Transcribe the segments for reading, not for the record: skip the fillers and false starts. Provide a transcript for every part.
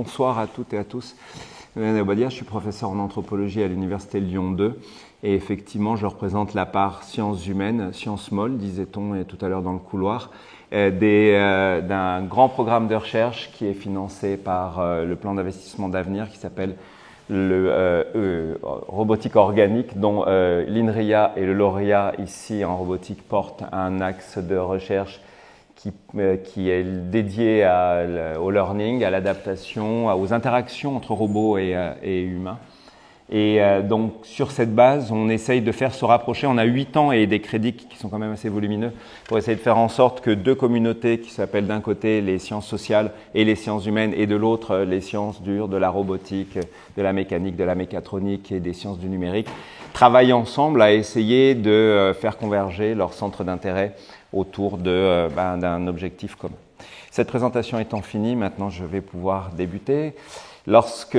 Bonsoir à toutes et à tous. Je suis professeur en anthropologie à l'Université Lyon 2 et effectivement je représente la part sciences humaines, sciences molles, disait-on tout à l'heure dans le couloir, d'un grand programme de recherche qui est financé par le plan d'investissement d'avenir qui s'appelle le robotique organique, dont l'INRIA et le lauréat ici en robotique portent un axe de recherche qui est dédié au learning, à l'adaptation, aux interactions entre robots et humains. Et donc, sur cette base, on essaye de faire se rapprocher. On a 8 ans et des crédits qui sont quand même assez volumineux pour essayer de faire en sorte que deux communautés qui s'appellent d'un côté les sciences sociales et les sciences humaines et de l'autre les sciences dures, de la robotique, de la mécanique, de la mécatronique et des sciences du numérique, travaillent ensemble à essayer de faire converger leurs centres d'intérêt autour d'un objectif commun. Cette présentation étant finie, maintenant je vais pouvoir débuter. Lorsque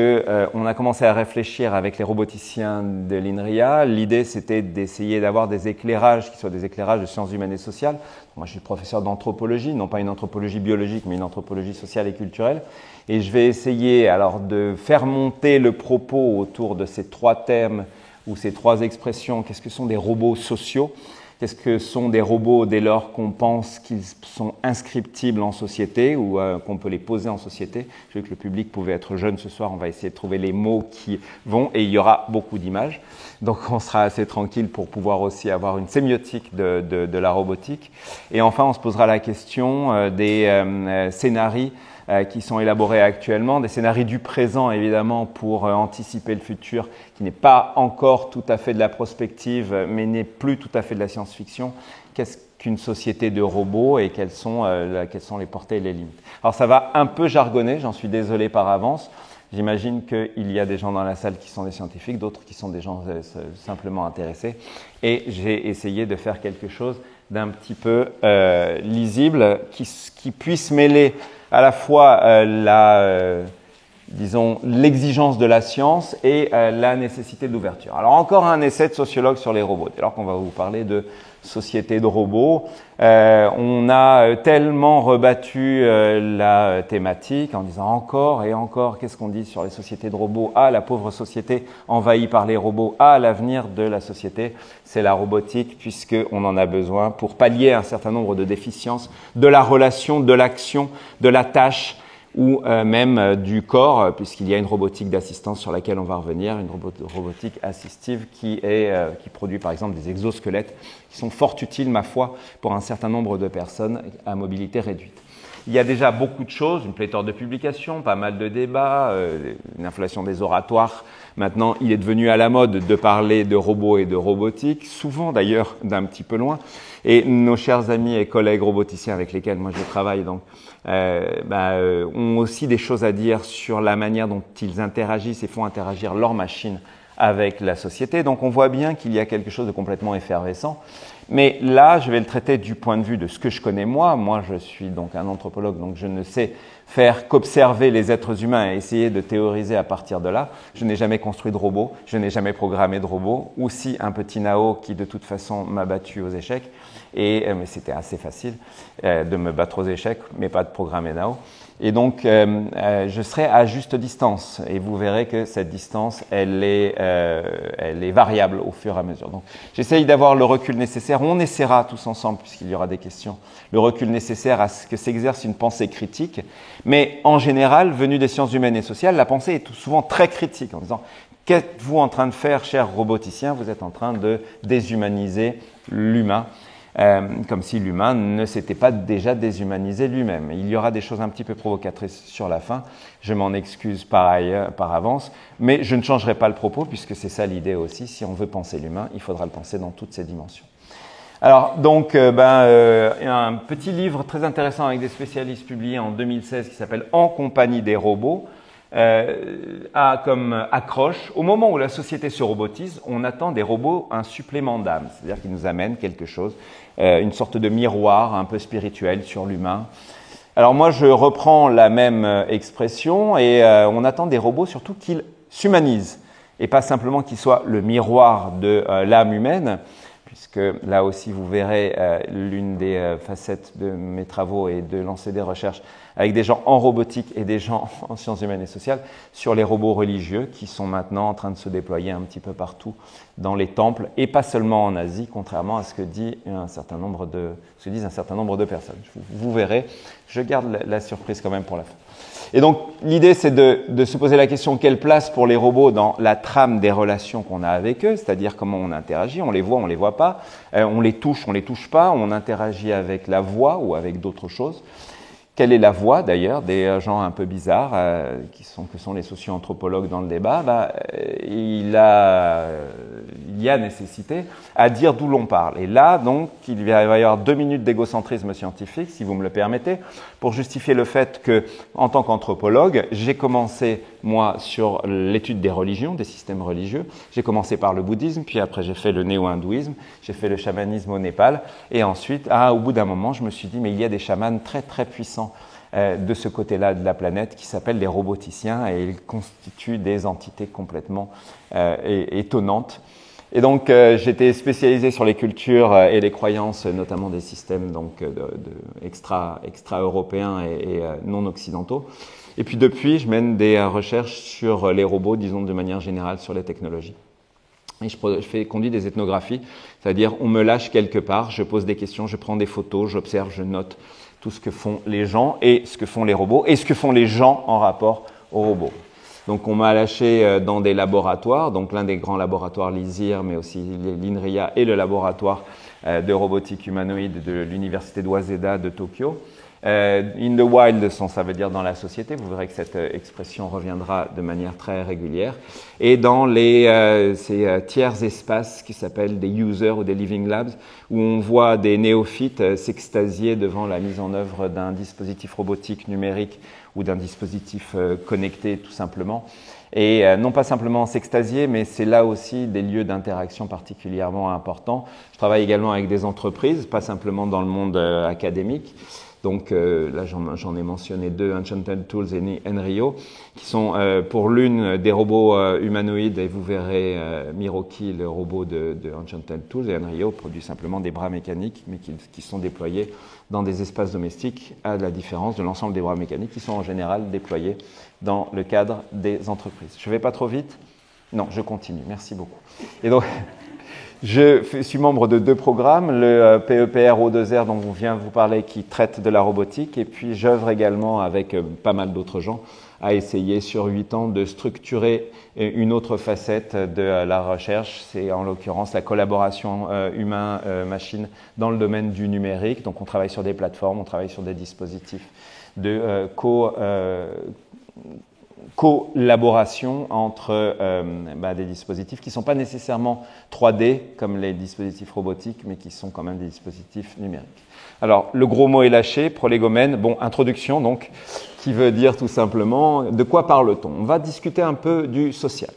on a commencé à réfléchir avec les roboticiens de l'INRIA, l'idée c'était d'essayer d'avoir des éclairages qui soient des éclairages de sciences humaines et sociales. Moi je suis professeur d'anthropologie, non pas une anthropologie biologique mais une anthropologie sociale et culturelle. Et je vais essayer alors de faire monter le propos autour de ces trois thèmes ou ces trois expressions. Qu'est-ce que sont des robots sociaux ? Qu'est-ce que sont des robots dès lors qu'on pense qu'ils sont inscriptibles en société ou qu'on peut les poser en société? Je veux que le public pouvait être jeune ce soir, on va essayer de trouver les mots qui vont et il y aura beaucoup d'images. Donc on sera assez tranquille pour pouvoir aussi avoir une sémiotique de la robotique. Et enfin, on se posera la question des scénarios qui sont élaborés actuellement, des scénarios du présent évidemment pour anticiper le futur qui n'est pas encore tout à fait de la prospective mais n'est plus tout à fait de la science-fiction. Qu'est-ce qu'une société de robots et quelles sont les portées et les limites? Alors ça va un peu jargonner, j'en suis désolé par avance. J'imagine qu'il y a des gens dans la salle qui sont des scientifiques, d'autres qui sont des gens simplement intéressés. Et j'ai essayé de faire quelque chose d'un petit peu lisible qui puisse mêler à la fois l'exigence de la science et la nécessité de l'ouverture. Alors encore un essai de sociologue sur les robots. Alors qu'on va vous parler de société de robots, on a tellement rebattu la thématique en disant encore et encore, qu'est-ce qu'on dit sur les sociétés de robots? Ah, la pauvre société envahie par les robots. Ah, l'avenir de la société, c'est la robotique puisqu'on en a besoin pour pallier un certain nombre de déficiences de la relation, de l'action, de la tâche ou même du corps, puisqu'il y a une robotique d'assistance sur laquelle on va revenir, une robotique assistive qui produit par exemple des exosquelettes qui sont fort utiles, ma foi, pour un certain nombre de personnes à mobilité réduite. Il y a déjà beaucoup de choses, une pléthore de publications, pas mal de débats, une inflation des oratoires. Maintenant, il est devenu à la mode de parler de robots et de robotique, souvent d'ailleurs d'un petit peu loin. Et nos chers amis et collègues roboticiens avec lesquels moi je travaille ont aussi des choses à dire sur la manière dont ils interagissent et font interagir leurs machines avec la société. Donc on voit bien qu'il y a quelque chose de complètement effervescent. Mais là, je vais le traiter du point de vue de ce que je connais moi. Moi, je suis donc un anthropologue, donc je ne sais faire qu'observer les êtres humains et essayer de théoriser à partir de là. Je n'ai jamais construit de robot, je n'ai jamais programmé de robot, aussi un petit Nao qui de toute façon m'a battu aux échecs. Mais c'était assez facile de me battre aux échecs, mais pas de programmer Nao. Et donc, je serai à juste distance. Et vous verrez que cette distance, elle est variable au fur et à mesure. Donc, j'essaye d'avoir le recul nécessaire. On essaiera tous ensemble, puisqu'il y aura des questions, le recul nécessaire à ce que s'exerce une pensée critique. Mais en général, venue des sciences humaines et sociales, la pensée est souvent très critique en disant « Qu'êtes-vous en train de faire, chers roboticiens? Vous êtes en train de déshumaniser l'humain. » Comme si l'humain ne s'était pas déjà déshumanisé lui-même. Il y aura des choses un petit peu provocatrices sur la fin, je m'en excuse par avance, mais je ne changerai pas le propos puisque c'est ça l'idée aussi, si on veut penser l'humain, il faudra le penser dans toutes ses dimensions. Alors donc, un petit livre très intéressant avec des spécialistes publié en 2016 qui s'appelle « En compagnie des robots ». A comme accroche, au moment où la société se robotise, on attend des robots un supplément d'âme, c'est-à-dire qu'ils nous amènent quelque chose, une sorte de miroir un peu spirituel sur l'humain. Alors moi, je reprends la même expression et on attend des robots surtout qu'ils s'humanisent et pas simplement qu'ils soient le miroir de l'âme humaine, puisque là aussi vous verrez l'une des facettes de mes travaux et de lancer des recherches avec des gens en robotique et des gens en sciences humaines et sociales, sur les robots religieux qui sont maintenant en train de se déployer un petit peu partout dans les temples, et pas seulement en Asie, contrairement à ce que disent un certain nombre de personnes. Vous verrez, je garde la surprise quand même pour la fin. Et donc, l'idée, c'est de se poser la question quelle place pour les robots dans la trame des relations qu'on a avec eux, c'est-à-dire comment on interagit, on les voit pas, on les touche pas, on interagit avec la voix ou avec d'autres choses. Quelle est la voix, d'ailleurs, des gens un peu bizarres, que sont les socio-anthropologues dans le débat? Il y a nécessité à dire d'où l'on parle. Et là, donc, il va y avoir 2 minutes d'égocentrisme scientifique, si vous me le permettez, pour justifier le fait que, en tant qu'anthropologue, j'ai commencé, moi, sur l'étude des religions, des systèmes religieux. J'ai commencé par le bouddhisme, puis après j'ai fait le néo-hindouisme, j'ai fait le chamanisme au Népal, et ensuite, au bout d'un moment, je me suis dit, mais il y a des chamans très, très puissants de ce côté-là de la planète qui s'appellent les roboticiens, et ils constituent des entités complètement étonnantes. Et donc, j'étais spécialisé sur les cultures et les croyances, notamment des systèmes donc, extra-européens et non occidentaux. Et puis depuis, je mène des recherches sur les robots, disons de manière générale, sur les technologies. Et je conduis des ethnographies, c'est-à-dire on me lâche quelque part, je pose des questions, je prends des photos, j'observe, je note tout ce que font les gens et ce que font les robots et ce que font les gens en rapport aux robots. Donc on m'a lâché dans des laboratoires, donc l'un des grands laboratoires l'ISIR, mais aussi l'INRIA et le laboratoire de robotique humanoïde de l'université de Waseda de Tokyo. In the wild, ça veut dire dans la société, vous verrez que cette expression reviendra de manière très régulière, et dans ces tiers espaces qui s'appellent des users ou des living labs, où on voit des néophytes s'extasier devant la mise en œuvre d'un dispositif robotique numérique ou d'un dispositif connecté tout simplement. Et non pas simplement s'extasier, mais c'est là aussi des lieux d'interaction particulièrement importants. Je travaille également avec des entreprises, pas simplement dans le monde académique. Donc là, j'en ai mentionné 2, Enchanted Tools et Nrio, qui sont pour l'une des robots humanoïdes, et vous verrez Miroki, le robot de Enchanted Tools, et Nrio produit simplement des bras mécaniques, mais qui sont déployés dans des espaces domestiques, à la différence de l'ensemble des bras mécaniques qui sont en général déployés dans le cadre des entreprises. Je ne vais pas trop vite? Non, je continue. Merci beaucoup. Et donc, je suis membre de 2 programmes, le PEPR O2R dont on vient vous parler qui traite de la robotique, et puis j'œuvre également avec pas mal d'autres gens à essayer sur 8 ans de structurer une autre facette de la recherche, c'est en l'occurrence la collaboration humain-machine dans le domaine du numérique. Donc on travaille sur des plateformes, on travaille sur des dispositifs de collaboration entre des dispositifs qui ne sont pas nécessairement 3D comme les dispositifs robotiques, mais qui sont quand même des dispositifs numériques. Alors, le gros mot est lâché, prolégomène. Bon, introduction donc, qui veut dire tout simplement de quoi parle-t-on? On va discuter un peu du social.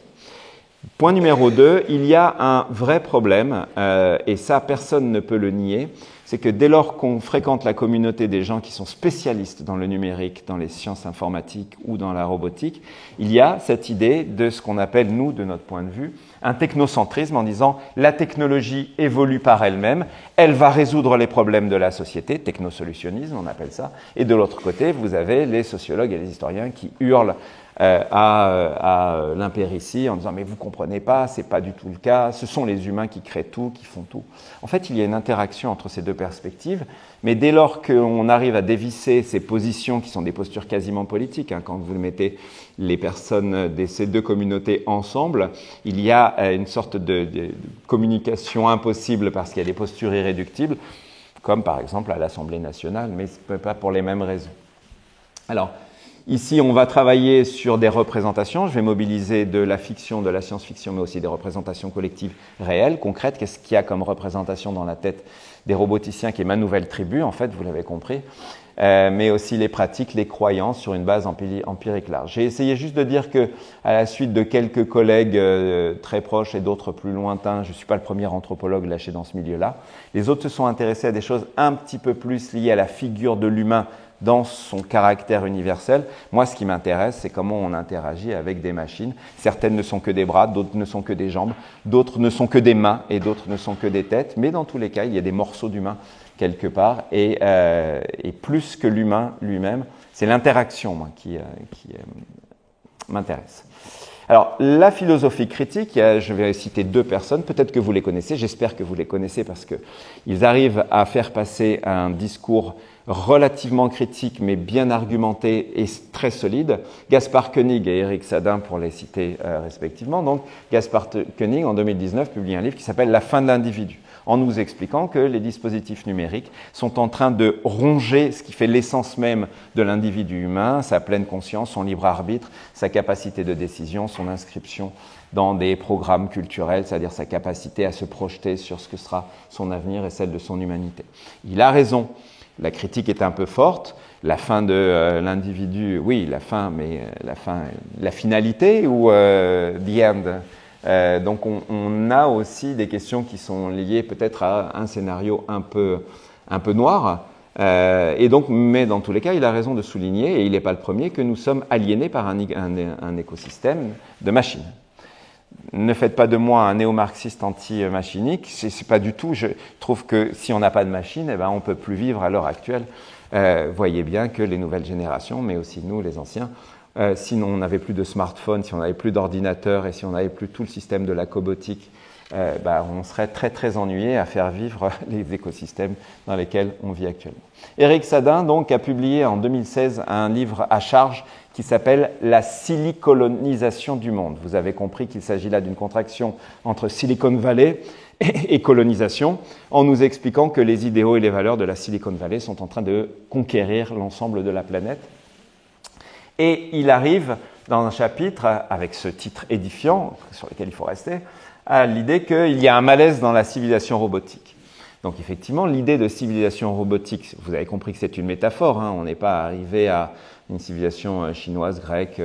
Point numéro 2, il y a un vrai problème, et ça personne ne peut le nier, c'est que dès lors qu'on fréquente la communauté des gens qui sont spécialistes dans le numérique, dans les sciences informatiques ou dans la robotique, il y a cette idée de ce qu'on appelle, nous, de notre point de vue, un technocentrisme en disant la technologie évolue par elle-même, elle va résoudre les problèmes de la société, technosolutionnisme on appelle ça, et de l'autre côté, vous avez les sociologues et les historiens qui hurlent à l'impéritie en disant mais vous comprenez pas, c'est pas du tout le cas, ce sont les humains qui créent tout, qui font tout. En fait, il y a une interaction entre ces 2 perspectives, mais dès lors qu'on arrive à dévisser ces positions qui sont des postures quasiment politiques, quand vous mettez les personnes de ces 2 communautés ensemble, il y a une sorte de communication impossible parce qu'il y a des postures irréductibles, comme par exemple à l'Assemblée nationale, mais pas pour les mêmes raisons. Alors, ici, on va travailler sur des représentations. Je vais mobiliser de la fiction, de la science-fiction, mais aussi des représentations collectives réelles, concrètes. Qu'est-ce qu'il y a comme représentation dans la tête des roboticiens, qui est ma nouvelle tribu, en fait, vous l'avez compris, mais aussi les pratiques, les croyances sur une base empirique large. J'ai essayé juste de dire que, à la suite de quelques collègues très proches et d'autres plus lointains, je ne suis pas le premier anthropologue lâché dans ce milieu-là. Les autres se sont intéressés à des choses un petit peu plus liées à la figure de l'humain dans son caractère universel. Moi, ce qui m'intéresse, c'est comment on interagit avec des machines. Certaines ne sont que des bras, d'autres ne sont que des jambes, d'autres ne sont que des mains et d'autres ne sont que des têtes. Mais dans tous les cas, il y a des morceaux d'humains quelque part, et plus que l'humain lui-même, c'est l'interaction moi, qui m'intéresse. Alors, la philosophie critique, je vais citer 2 personnes, peut-être que vous les connaissez, j'espère que vous les connaissez parce qu'ils arrivent à faire passer un discours relativement critique mais bien argumenté et très solide. Gaspard Koenig et Éric Sadin pour les citer respectivement. Donc, Gaspard Koenig, en 2019, publie un livre qui s'appelle « La fin de l'individu », en nous expliquant que les dispositifs numériques sont en train de ronger ce qui fait l'essence même de l'individu humain, sa pleine conscience, son libre arbitre, sa capacité de décision, son inscription dans des programmes culturels, c'est-à-dire sa capacité à se projeter sur ce que sera son avenir et celle de son humanité. Il a raison, la critique est un peu forte, la fin de l'individu, oui, la fin, mais la finalité ou the end. Donc on a aussi des questions qui sont liées peut-être à un scénario un peu noir. Et donc, mais dans tous les cas, il a raison de souligner, et il n'est pas le premier, que nous sommes aliénés par un écosystème de machines. Ne faites pas de moi un néo-marxiste anti-machinique, c'est pas du tout. Je trouve que si on n'a pas de machine, eh ben, on ne peut plus vivre à l'heure actuelle. Voyez bien que les nouvelles générations, mais aussi nous, les anciens, si on n'avait plus de smartphone, si on n'avait plus d'ordinateur et si on n'avait plus tout le système de la cobotique, on serait très très ennuyé à faire vivre les écosystèmes dans lesquels on vit actuellement. Éric Sadin donc a publié en 2016 un livre à charge qui s'appelle « La silicolonisation du monde ». Vous avez compris qu'il s'agit là d'une contraction entre Silicon Valley et colonisation, en nous expliquant que les idéaux et les valeurs de la Silicon Valley sont en train de conquérir l'ensemble de la planète. Et il arrive dans un chapitre, avec ce titre édifiant, sur lequel il faut rester, à l'idée qu'il y a un malaise dans la civilisation robotique. Donc effectivement, l'idée de civilisation robotique, vous avez compris que c'est une métaphore, hein, on n'est pas arrivé à une civilisation chinoise, grecque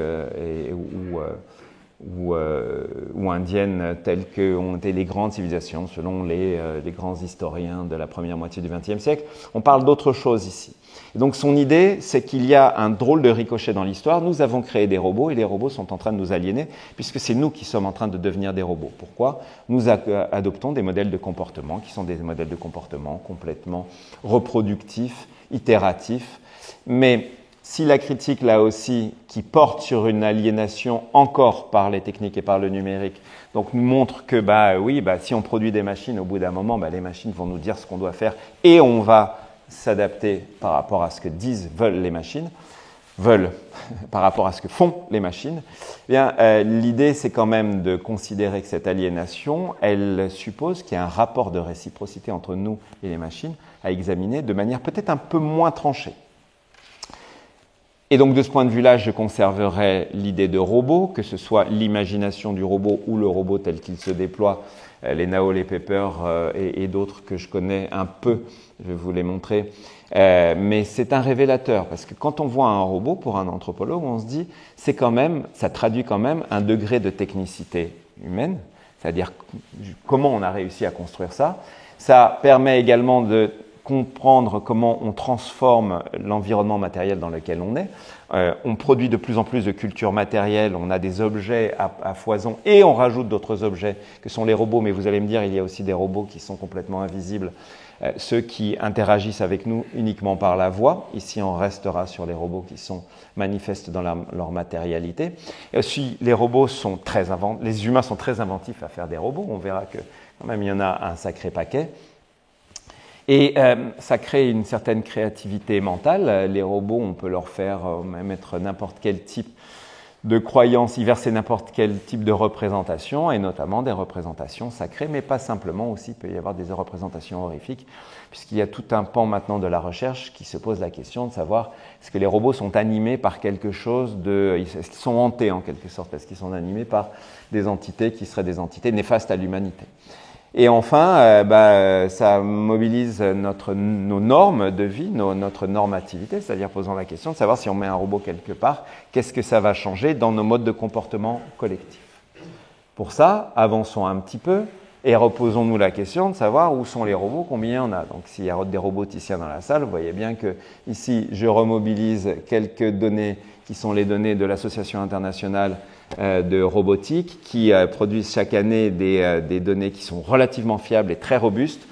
ou indienne telles qu'ont été les grandes civilisations selon les grands historiens de la première moitié du XXe siècle. On parle d'autre chose ici. Et donc son idée, c'est qu'il y a un drôle de ricochet dans l'histoire. Nous avons créé des robots et les robots sont en train de nous aliéner puisque c'est nous qui sommes en train de devenir des robots. Pourquoi ? Nous adoptons des modèles de comportement qui sont des modèles de comportement complètement reproductifs, itératifs. Mais si la critique, là aussi, qui porte sur une aliénation encore par les techniques et par le numérique, donc nous montre que si on produit des machines, au bout d'un moment, les machines vont nous dire ce qu'on doit faire et on va s'adapter par rapport à ce que veulent les machines, par rapport à ce que font les machines, l'idée c'est quand même de considérer que cette aliénation, elle suppose qu'il y a un rapport de réciprocité entre nous et les machines à examiner de manière peut-être un peu moins tranchée. Et donc de ce point de vue-là, je conserverai l'idée de robot, que ce soit l'imagination du robot ou le robot tel qu'il se déploie, les Nao, les Pepper et d'autres que je connais un peu, je vais vous les montrer. Mais c'est un révélateur, parce que quand on voit un robot, pour un anthropologue, on se dit, ça traduit quand même un degré de technicité humaine, c'est-à-dire comment on a réussi à construire ça. Ça permet également de comprendre comment on transforme l'environnement matériel dans lequel on est. On produit de plus en plus de culture matérielle, on a des objets à foison et on rajoute d'autres objets que sont les robots, mais vous allez me dire, il y a aussi des robots qui sont complètement invisibles, ceux qui interagissent avec nous uniquement par la voix. Ici, on restera sur les robots qui sont manifestes dans leur matérialité. Et aussi, les humains sont très inventifs à faire des robots. On verra que quand même, il y en a un sacré paquet. Et ça crée une certaine créativité mentale. Les robots, on peut leur faire mettre n'importe quel type de croyance, y verser n'importe quel type de représentation, et notamment des représentations sacrées, mais pas simplement aussi, il peut y avoir des représentations horrifiques, puisqu'il y a tout un pan maintenant de la recherche qui se pose la question de savoir est-ce que les robots sont animés par quelque chose est-ce qu'ils sont hantés en quelque sorte, est-ce qu'ils sont animés par des entités qui seraient des entités néfastes à l'humanité. Et enfin, ça mobilise nos normes de vie, notre normativité, c'est-à-dire posant la question de savoir si on met un robot quelque part, qu'est-ce que ça va changer dans nos modes de comportement collectifs. Pour ça, avançons un petit peu et reposons-nous la question de savoir où sont les robots, combien il y en a. Donc s'il y a des roboticiens dans la salle, vous voyez bien que ici, je remobilise quelques données qui sont les données de l'Association internationale de robotique qui produisent chaque année des données qui sont relativement fiables et très robustes,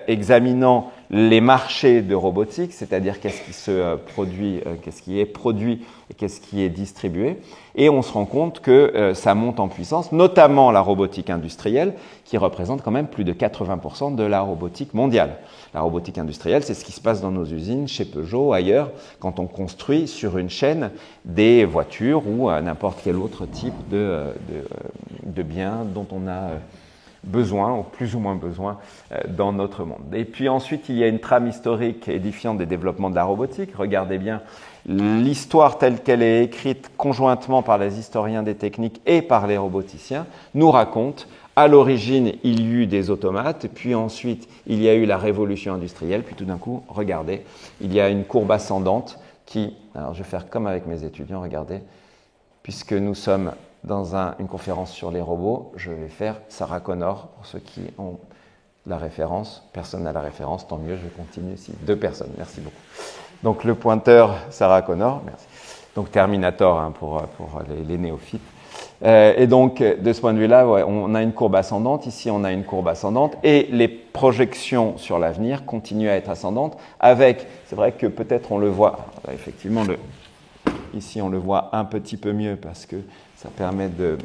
examinant les marchés de robotique, c'est-à-dire qu'est-ce qui se produit, qu'est-ce qui est produit et qu'est-ce qui est distribué. Et on se rend compte que ça monte en puissance, notamment la robotique industrielle, qui représente quand même plus de 80% de la robotique mondiale. La robotique industrielle, c'est ce qui se passe dans nos usines, chez Peugeot, ailleurs, quand on construit sur une chaîne des voitures ou n'importe quel autre type de biens dont on a besoin, ou plus ou moins besoin, dans notre monde. Et puis ensuite, il y a une trame historique édifiante des développements de la robotique. Regardez bien l'histoire telle qu'elle est écrite conjointement par les historiens des techniques et par les roboticiens, nous raconte à l'origine, il y eut des automates, puis ensuite, il y a eu la révolution industrielle, puis tout d'un coup, regardez, il y a une courbe ascendante qui, alors je vais faire comme avec mes étudiants, regardez, puisque nous sommes dans une conférence sur les robots, je vais faire Sarah Connor, pour ceux qui ont la référence. Personne n'a la référence, tant mieux, je continue ici. 2 personnes, merci beaucoup. Donc le pointeur, Sarah Connor, merci. Donc Terminator hein, pour les néophytes. Et donc, de ce point de vue-là, ouais, on a une courbe ascendante. Ici, on a une courbe ascendante. Et les projections sur l'avenir continuent à être ascendantes avec, c'est vrai que peut-être on le voit, là, effectivement, ici on le voit un petit peu mieux parce que ça permet de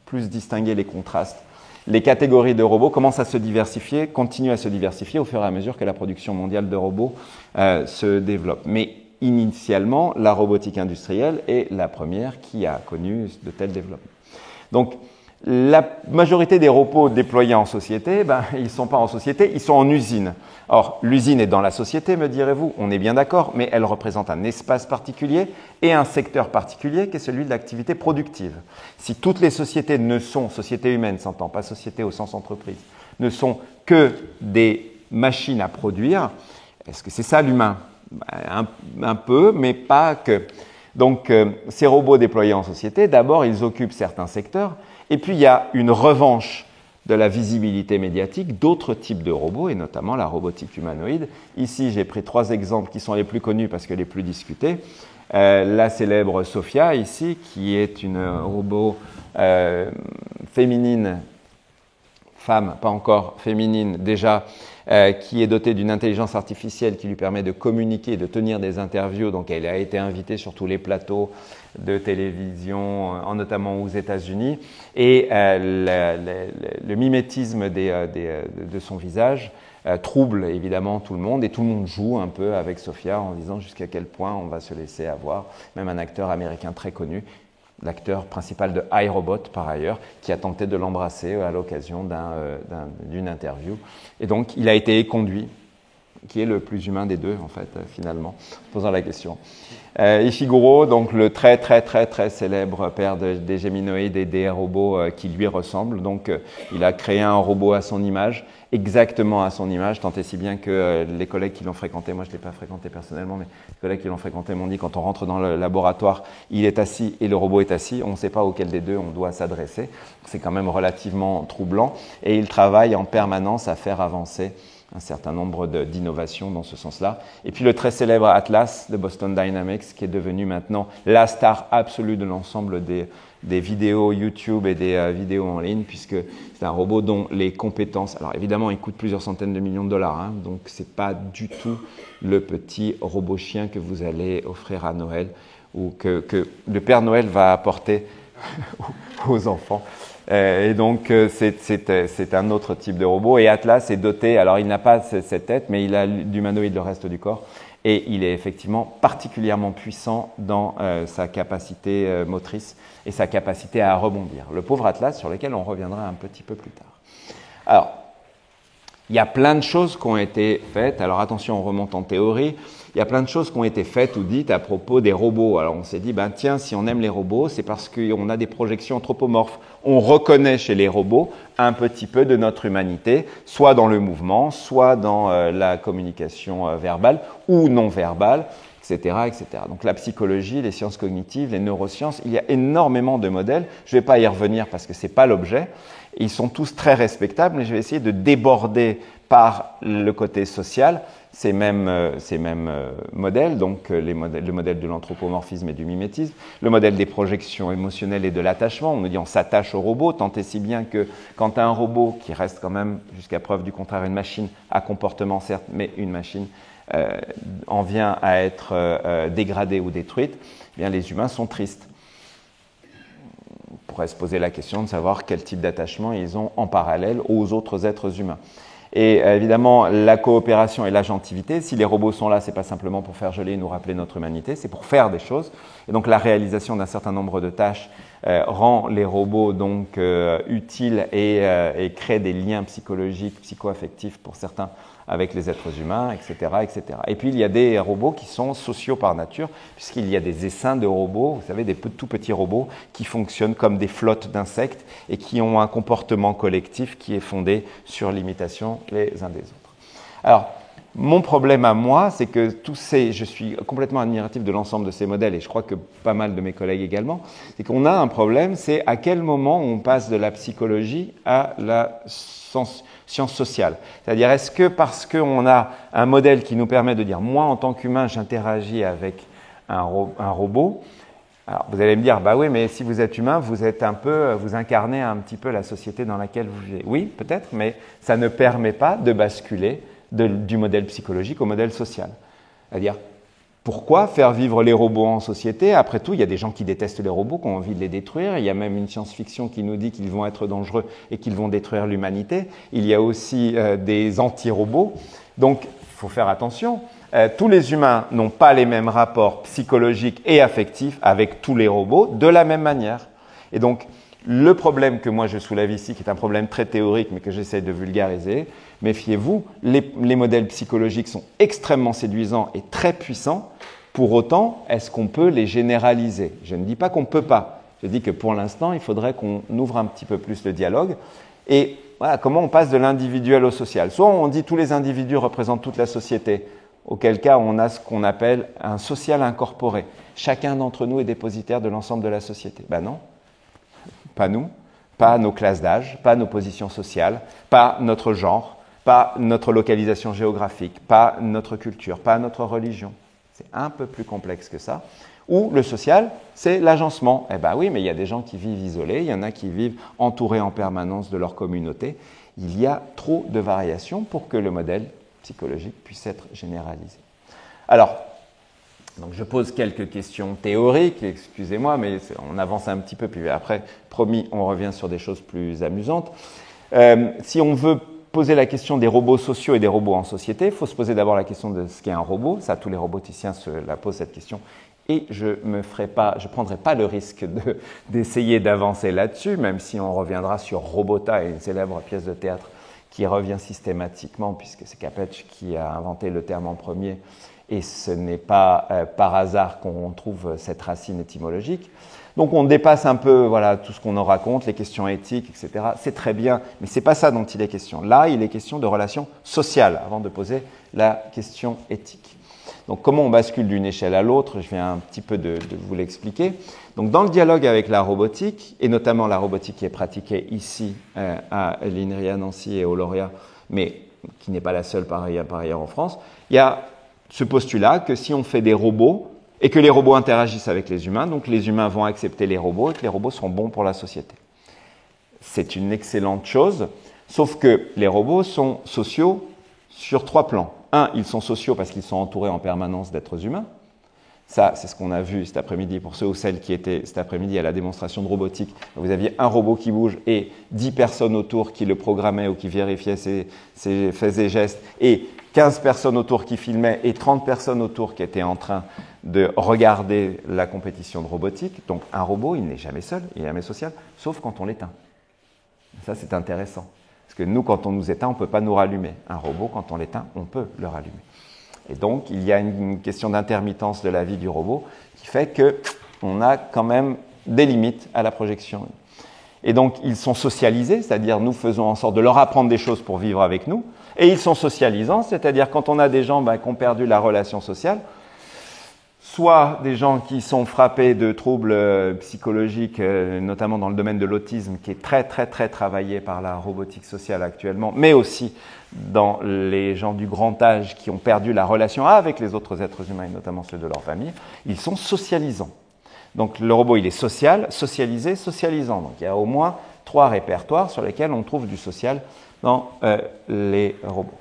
plus distinguer les contrastes. Les catégories de robots commencent à se diversifier, continuent à se diversifier au fur et à mesure que la production mondiale de robots se développe. Mais initialement, la robotique industrielle est la première qui a connu de tels développements. Donc, la majorité des robots déployés en société, ils ne sont pas en société, ils sont en usine. Or, l'usine est dans la société, me direz-vous, on est bien d'accord, mais elle représente un espace particulier et un secteur particulier qui est celui de l'activité productive. Si toutes les sociétés ne sont, société humaine s'entend, pas société au sens entreprise, ne sont que des machines à produire, est-ce que c'est ça l'humain ? Un peu, mais pas que. Donc, ces robots déployés en société, d'abord, ils occupent certains secteurs, et puis il y a une revanche de la visibilité médiatique d'autres types de robots, et notamment la robotique humanoïde. Ici, j'ai pris 3 exemples qui sont les plus connus parce que les plus discutés. La célèbre Sophia, ici, qui est une robot féminine, femme, pas encore féminine, déjà, qui est dotée d'une intelligence artificielle qui lui permet de communiquer, de tenir des interviews. Donc, elle a été invitée sur tous les plateaux de télévision, notamment aux États-Unis. Et le mimétisme de son visage trouble évidemment tout le monde. Et tout le monde joue un peu avec Sophia en disant jusqu'à quel point on va se laisser avoir. Même un acteur américain très connu, l'acteur principal de iRobot, par ailleurs, qui a tenté de l'embrasser à l'occasion d'une interview. Et donc, il a été éconduit, qui est le plus humain des deux, en fait, finalement, en posant la question. Ishiguro, donc le très célèbre père des géminoïdes et des robots qui lui ressemblent. Donc, il a créé un robot à son image, exactement à son image, tant et si bien que les collègues qui l'ont fréquenté, moi je ne l'ai pas fréquenté personnellement, mais les collègues qui l'ont fréquenté m'ont dit quand on rentre dans le laboratoire, il est assis et le robot est assis, on ne sait pas auquel des deux on doit s'adresser. C'est quand même relativement troublant et il travaille en permanence à faire avancer un certain nombre d'innovations dans ce sens-là. Et puis le très célèbre Atlas de Boston Dynamics, qui est devenu maintenant la star absolue de l'ensemble des vidéos YouTube et des vidéos en ligne, puisque c'est un robot dont les compétences... Alors évidemment, il coûte plusieurs centaines de millions de dollars, hein, donc ce n'est pas du tout le petit robot chien que vous allez offrir à Noël ou que le Père Noël va apporter aux enfants. Et donc, c'est un autre type de robot. Et Atlas est doté, alors il n'a pas cette tête, mais il a d'humanoïde le reste du corps. Et il est effectivement particulièrement puissant dans sa capacité motrice et sa capacité à rebondir. Le pauvre Atlas, sur lequel on reviendra un petit peu plus tard. Alors, il y a plein de choses qui ont été faites. Alors attention, on remonte en théorie. Il y a plein de choses qui ont été faites ou dites à propos des robots. Alors on s'est dit, tiens, si on aime les robots, c'est parce qu'on a des projections anthropomorphes. On reconnaît chez les robots un petit peu de notre humanité, soit dans le mouvement, soit dans la communication verbale ou non verbale, etc., etc. Donc la psychologie, les sciences cognitives, les neurosciences, il y a énormément de modèles. Je ne vais pas y revenir parce que ce n'est pas l'objet. Ils sont tous très respectables, mais je vais essayer de déborder par le côté social ces mêmes modèles, donc le modèle de l'anthropomorphisme et du mimétisme, le modèle des projections émotionnelles et de l'attachement. On nous dit on s'attache au robot, tant et si bien que quand tu as un robot qui reste quand même, jusqu'à preuve du contraire, une machine à comportement certes, mais une machine en vient à être dégradée ou détruite, eh bien les humains sont tristes. On pourrait se poser la question de savoir quel type d'attachement ils ont en parallèle aux autres êtres humains. Et évidemment, la coopération et l'agentivité, si les robots sont là, ce n'est pas simplement pour faire geler et nous rappeler notre humanité, c'est pour faire des choses. Et donc la réalisation d'un certain nombre de tâches rend les robots donc utiles et crée des liens psychologiques, psycho-affectifs pour certains avec les êtres humains, etc., etc. Et puis il y a des robots qui sont sociaux par nature, puisqu'il y a des essaims de robots, vous savez, des tout petits robots qui fonctionnent comme des flottes d'insectes et qui ont un comportement collectif qui est fondé sur l'imitation les uns des autres. Alors, mon problème à moi, c'est que je suis complètement admiratif de l'ensemble de ces modèles, et je crois que pas mal de mes collègues également, c'est qu'on a un problème, c'est à quel moment on passe de la psychologie à la science sociale. C'est-à-dire, est-ce que parce qu'on a un modèle qui nous permet de dire, moi en tant qu'humain, j'interagis avec un robot, alors vous allez me dire, bah oui, mais si vous êtes humain, vous incarnez un petit peu la société dans laquelle vous vivez. Oui, peut-être, mais ça ne permet pas de basculer du modèle psychologique au modèle social. C'est-à-dire, pourquoi faire vivre les robots en société? Après tout, il y a des gens qui détestent les robots, qui ont envie de les détruire. Il y a même une science-fiction qui nous dit qu'ils vont être dangereux et qu'ils vont détruire l'humanité. Il y a aussi des anti-robots. Donc, il faut faire attention. Tous les humains n'ont pas les mêmes rapports psychologiques et affectifs avec tous les robots de la même manière. Et donc, le problème que moi je soulève ici, qui est un problème très théorique, mais que j'essaie de vulgariser, méfiez-vous, les modèles psychologiques sont extrêmement séduisants et très puissants. Pour autant, est-ce qu'on peut les généraliser? Je ne dis pas qu'on ne peut pas. Je dis que pour l'instant, il faudrait qu'on ouvre un petit peu plus le dialogue. Et voilà, comment on passe de l'individuel au social? Soit on dit tous les individus représentent toute la société, auquel cas on a ce qu'on appelle un social incorporé. Chacun d'entre nous est dépositaire de l'ensemble de la société. Ben non, pas nous, pas nos classes d'âge, pas nos positions sociales, pas notre genre, pas notre localisation géographique, pas notre culture, pas notre religion. C'est un peu plus complexe que ça. Ou le social, c'est l'agencement. Eh bien oui, mais il y a des gens qui vivent isolés, il y en a qui vivent entourés en permanence de leur communauté. Il y a trop de variations pour que le modèle psychologique puisse être généralisé. Alors, donc je pose quelques questions théoriques, excusez-moi, mais on avance un petit peu, puis après, promis, on revient sur des choses plus amusantes. Si on veut poser la question des robots sociaux et des robots en société, il faut se poser d'abord la question de ce qu'est un robot. Ça, tous les roboticiens se la posent cette question. Et je ne prendrai pas le risque d'essayer d'avancer là-dessus, même si on reviendra sur Robota, une célèbre pièce de théâtre qui revient systématiquement, puisque c'est Capetch qui a inventé le terme en premier, et ce n'est pas par hasard qu'on trouve cette racine étymologique. Donc on dépasse un peu voilà, tout ce qu'on en raconte, les questions éthiques, etc. C'est très bien, mais ce n'est pas ça dont il est question. Là, il est question de relations sociales, avant de poser la question éthique. Donc comment on bascule d'une échelle à l'autre, je viens un petit peu de vous l'expliquer. Donc dans le dialogue avec la robotique, et notamment la robotique qui est pratiquée ici à l'INRIA Nancy et au Lauréat, mais qui n'est pas la seule par ailleurs en France, il y a ce postulat que si on fait des robots et que les robots interagissent avec les humains, donc les humains vont accepter les robots et que les robots seront bons pour la société. C'est une excellente chose, sauf que les robots sont sociaux sur 3 plans. Un, ils sont sociaux parce qu'ils sont entourés en permanence d'êtres humains. Ça, c'est ce qu'on a vu cet après-midi pour ceux ou celles qui étaient cet après-midi à la démonstration de robotique. Vous aviez un robot qui bouge et 10 personnes autour qui le programmaient ou qui vérifiaient ses faits et gestes, et 15 personnes autour qui filmaient et 30 personnes autour qui étaient en train de regarder la compétition de robotique. Donc un robot, il n'est jamais seul, il n'est jamais social, sauf quand on l'éteint. Ça, c'est intéressant. Parce que nous, quand on nous éteint, on ne peut pas nous rallumer. Un robot, quand on l'éteint, on peut le rallumer. Et donc, il y a une question d'intermittence de la vie du robot qui fait qu'on a quand même des limites à la projection. Et donc, ils sont socialisés, c'est-à-dire nous faisons en sorte de leur apprendre des choses pour vivre avec nous. Et ils sont socialisants, c'est-à-dire quand on a des gens qui ont perdu la relation sociale, soit des gens qui sont frappés de troubles psychologiques, notamment dans le domaine de l'autisme, qui est très travaillé par la robotique sociale actuellement, mais aussi dans les gens du grand âge qui ont perdu la relation avec les autres êtres humains, et notamment ceux de leur famille. Ils sont socialisants. Donc le robot, il est social, socialisé, socialisant. Donc il y a au moins 3 répertoires sur lesquels on trouve du social dans les robots.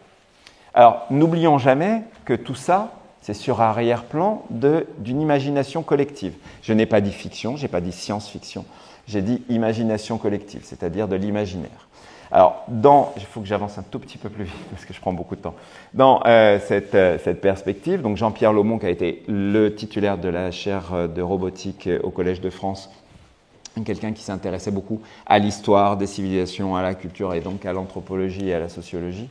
Alors n'oublions jamais que tout ça, c'est sur arrière-plan d'une imagination collective. Je n'ai pas dit fiction, je n'ai pas dit science-fiction, j'ai dit imagination collective, c'est-à-dire de l'imaginaire. Alors, il faut que j'avance un tout petit peu plus vite parce que je prends beaucoup de temps. Dans cette perspective, donc Jean-Pierre Laumon, qui a été le titulaire de la chaire de robotique au Collège de France, quelqu'un qui s'intéressait beaucoup à l'histoire des civilisations, à la culture et donc à l'anthropologie et à la sociologie,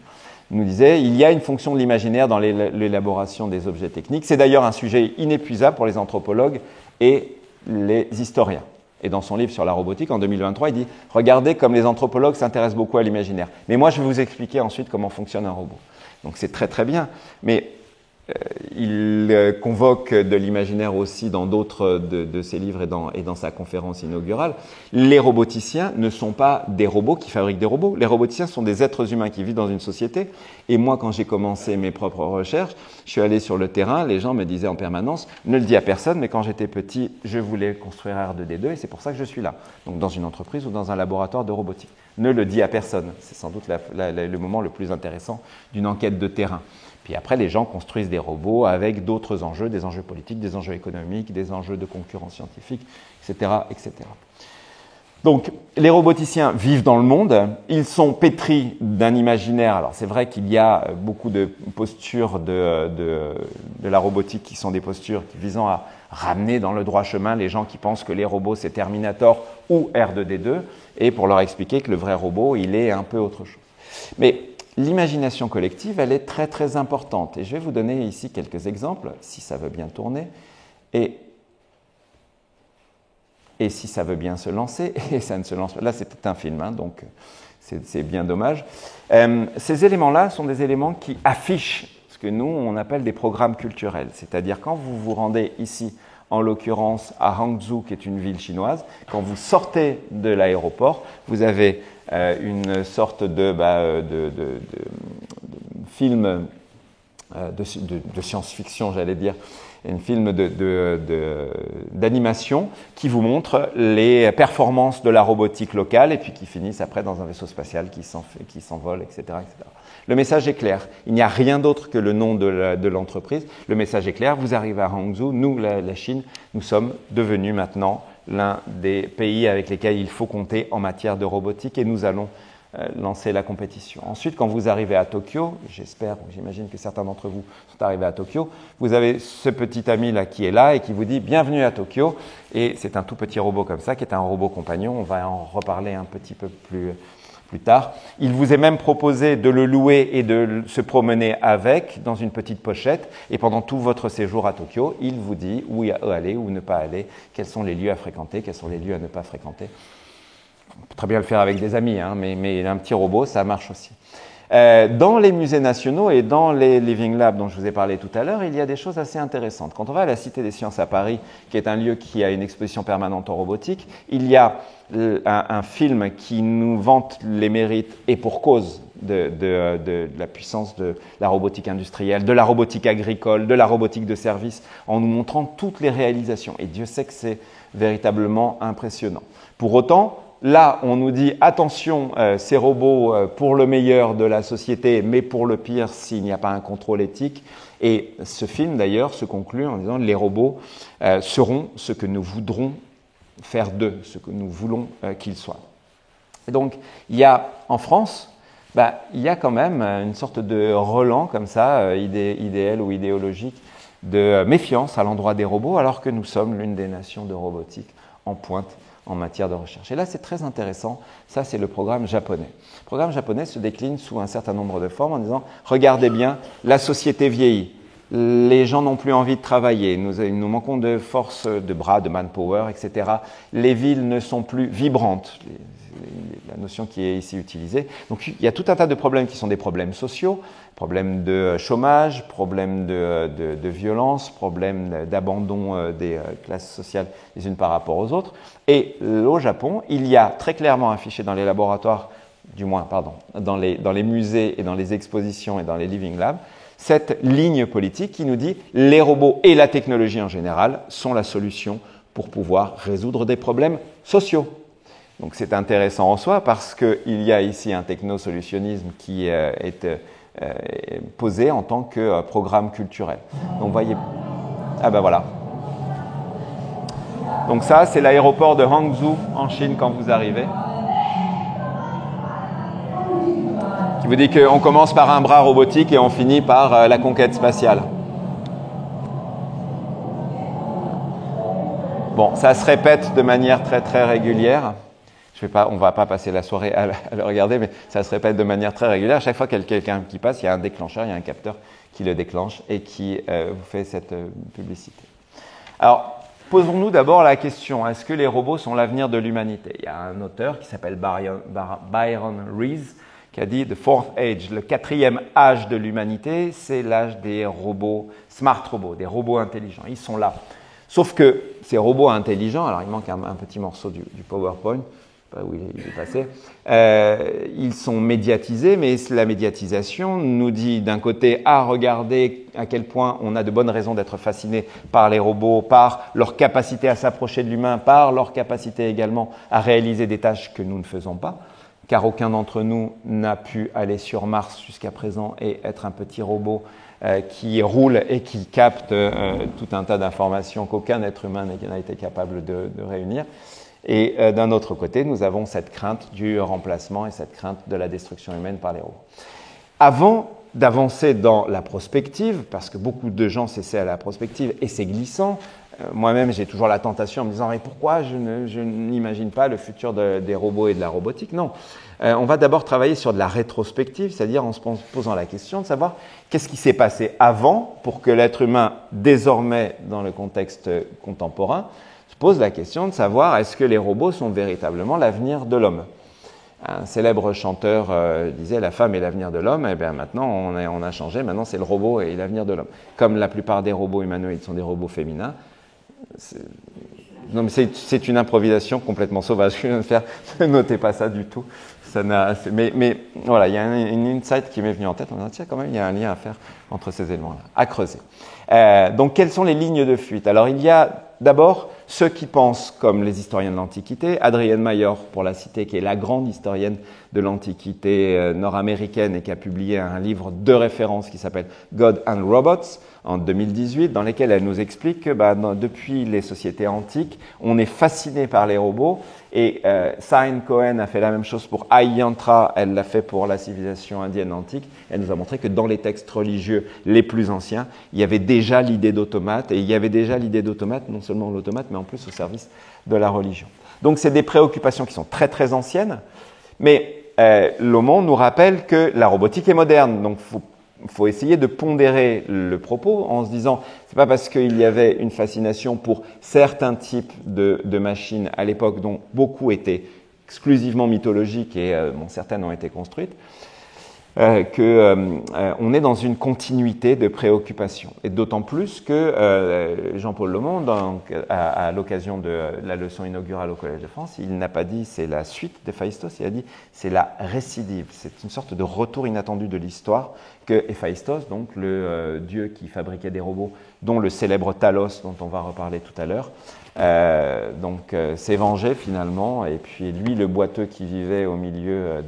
nous disait il y a une fonction de l'imaginaire dans l'élaboration des objets techniques. C'est d'ailleurs un sujet inépuisable pour les anthropologues et les historiens. Et dans son livre sur la robotique, en 2023, il dit « Regardez comme les anthropologues s'intéressent beaucoup à l'imaginaire. Mais moi, je vais vous expliquer ensuite comment fonctionne un robot. » Donc c'est très bien, mais il convoque de l'imaginaire aussi dans d'autres de ses livres et dans sa conférence inaugurale. Les roboticiens ne sont pas des robots qui fabriquent des robots. Les roboticiens sont des êtres humains qui vivent dans une société. Et moi, quand j'ai commencé mes propres recherches, je suis allé sur le terrain, les gens me disaient en permanence, ne le dis à personne, mais quand j'étais petit, je voulais construire R2D2 et c'est pour ça que je suis là. Donc dans une entreprise ou dans un laboratoire de robotique. Ne le dis à personne. C'est sans doute le moment le plus intéressant d'une enquête de terrain. Puis après, les gens construisent des robots avec d'autres enjeux, des enjeux politiques, des enjeux économiques, des enjeux de concurrence scientifique, etc., etc. Donc, les roboticiens vivent dans le monde, ils sont pétris d'un imaginaire. Alors, c'est vrai qu'il y a beaucoup de postures de la robotique qui sont des postures visant à ramener dans le droit chemin les gens qui pensent que les robots, c'est Terminator ou R2D2, et pour leur expliquer que le vrai robot, il est un peu autre chose. Mais l'imagination collective, elle est très importante. Et je vais vous donner ici quelques exemples, si ça veut bien tourner, et si ça veut bien se lancer, et ça ne se lance pas. Là, c'était un film, hein, donc c'est bien dommage. Ces éléments-là sont des éléments qui affichent ce que nous, on appelle des programmes culturels. C'est-à-dire quand vous vous rendez ici, en l'occurrence à Hangzhou, qui est une ville chinoise, quand vous sortez de l'aéroport, vous avez une sorte de film de science-fiction, j'allais dire, un film d'animation qui vous montre les performances de la robotique locale et puis qui finissent après dans un vaisseau spatial qui s'envole, etc., etc. Le message est clair. Il n'y a rien d'autre que le nom de l'entreprise. Le message est clair. Vous arrivez à Hangzhou, nous, la Chine, nous sommes devenus maintenant l'un des pays avec lesquels il faut compter en matière de robotique et nous allons lancer la compétition. Ensuite, quand vous arrivez à Tokyo, j'imagine que certains d'entre vous sont arrivés à Tokyo, vous avez ce petit ami là qui est là et qui vous dit « Bienvenue à Tokyo » et c'est un tout petit robot comme ça qui est un robot compagnon. On va en reparler un petit peu plus tard. Il vous est même proposé de le louer et de se promener avec dans une petite pochette et pendant tout votre séjour à Tokyo, il vous dit où aller, où ne pas aller, quels sont les lieux à fréquenter, quels sont les lieux à ne pas fréquenter. On peut très bien le faire avec des amis, hein, mais un petit robot, ça marche aussi. Dans les musées nationaux et dans les Living Labs dont je vous ai parlé tout à l'heure, il y a des choses assez intéressantes. Quand on va à la Cité des Sciences à Paris, qui est un lieu qui a une exposition permanente en robotique, il y a un film qui nous vante les mérites et pour cause de la puissance de la robotique industrielle, de la robotique agricole, de la robotique de service, en nous montrant toutes les réalisations. Et Dieu sait que c'est véritablement impressionnant. Pour autant, là, on nous dit attention, ces robots pour le meilleur de la société, mais pour le pire s'il n'y a pas un contrôle éthique. Et ce film, d'ailleurs, se conclut en disant les robots seront ce que nous voudrons faire d'eux, ce que nous voulons qu'ils soient. Et donc, il y a en France, il y a quand même une sorte de relent comme ça, idéal ou idéologique, de méfiance à l'endroit des robots, alors que nous sommes l'une des nations de robotique en pointe en matière de recherche. Et là, c'est très intéressant. Ça, c'est le programme japonais. Le programme japonais se décline sous un certain nombre de formes en disant « Regardez bien, la société vieillit. les gens n'ont plus envie de travailler, nous manquons de force, de bras, de manpower, etc. Les villes ne sont plus vibrantes, la notion qui est ici utilisée. Donc il y a tout un tas de problèmes qui sont des problèmes sociaux, problèmes de chômage, problèmes de violence, problèmes d'abandon des classes sociales les unes par rapport aux autres. Et au Japon, il y a très clairement affiché dans les laboratoires, du moins, pardon, dans les musées et dans les expositions et dans les living labs, cette ligne politique qui nous dit les robots et la technologie en général sont la solution pour pouvoir résoudre des problèmes sociaux. Donc c'est intéressant en soi parce qu'il y a ici un technosolutionnisme qui est posé en tant que programme culturel. Donc voyez, ah ben voilà. Donc ça c'est l'aéroport de Hangzhou en Chine quand vous arrivez. Qui vous dit qu'on commence par un bras robotique et on finit par la conquête spatiale. Bon, ça se répète de manière très très régulière. On ne va pas passer la soirée à le regarder, mais ça se répète de manière très régulière. À chaque fois qu'il y a quelqu'un qui passe, il y a un déclencheur, il y a un capteur qui le déclenche et qui vous fait cette publicité. Alors, posons-nous d'abord la question, est-ce que les robots sont l'avenir de l'humanité? Il y a un auteur qui s'appelle Byron Rees qui a dit « The fourth age », le quatrième âge de l'humanité, c'est l'âge des robots, smart robots, des robots intelligents. Ils sont là. Sauf que ces robots intelligents, alors il manque un petit morceau du PowerPoint, pas où il est passé, ils sont médiatisés, mais la médiatisation nous dit d'un côté, regardez à quel point on a de bonnes raisons d'être fasciné par les robots, par leur capacité à s'approcher de l'humain, par leur capacité également à réaliser des tâches que nous ne faisons pas, car aucun d'entre nous n'a pu aller sur Mars jusqu'à présent et être un petit robot qui roule et qui capte tout un tas d'informations qu'aucun être humain n'a été capable de réunir. Et d'un autre côté, nous avons cette crainte du remplacement et cette crainte de la destruction humaine par les robots. Avant d'avancer dans la prospective, parce que beaucoup de gens s'essaient à la prospective et c'est glissant, moi-même j'ai toujours la tentation en me disant « Mais pourquoi je n'imagine pas le futur des robots et de la robotique ?» Non, on va d'abord travailler sur de la rétrospective, c'est-à-dire en se posant la question de savoir qu'est-ce qui s'est passé avant pour que l'être humain, désormais dans le contexte contemporain, se pose la question de savoir est-ce que les robots sont véritablement l'avenir de l'homme. Un célèbre chanteur disait « La femme est l'avenir de l'homme », et bien maintenant on a changé, maintenant c'est le robot et l'avenir de l'homme. Comme la plupart des robots humanoïdes sont des robots féminins, non, mais c'est une improvisation complètement sauvage que je viens de faire, ne notez pas ça du tout. Mais voilà, il y a une insight qui m'est venue en tête, on a dit tiens quand même il y a un lien à faire entre ces éléments-là, à creuser. Donc quelles sont les lignes de fuite? Alors il y a d'abord ceux qui pensent comme les historiens de l'Antiquité, Adrienne Mayor pour la citer, qui est la grande historienne de l'Antiquité nord-américaine et qui a publié un livre de référence qui s'appelle God and Robots en 2018, dans lequel elle nous explique que depuis les sociétés antiques, on est fasciné par les robots. Et Sain Cohen a fait la même chose pour Ayantra, elle l'a fait pour la civilisation indienne antique. Elle nous a montré que dans les textes religieux les plus anciens, il y avait déjà l'idée d'automate, et il y avait déjà l'idée d'automate, non seulement l'automate, mais en plus au service de la religion. Donc c'est des préoccupations qui sont très très anciennes, mais Lomond nous rappelle que la robotique est moderne, donc il faut essayer de pondérer le propos en se disant c'est pas parce qu'il y avait une fascination pour certains types de machines à l'époque dont beaucoup étaient exclusivement mythologiques et certaines ont été construites qu'on est dans une continuité de préoccupations. Et d'autant plus que Jean-Paul Lomond, à l'occasion de la leçon inaugurale au Collège de France, il n'a pas dit c'est la suite d'Héphaïstos, il a dit c'est la récidive. C'est une sorte de retour inattendu de l'histoire que Héphaïstos, donc le dieu qui fabriquait des robots, dont le célèbre Talos, dont on va reparler tout à l'heure, s'est vengé finalement. Et puis lui, le boiteux qui vivait au milieu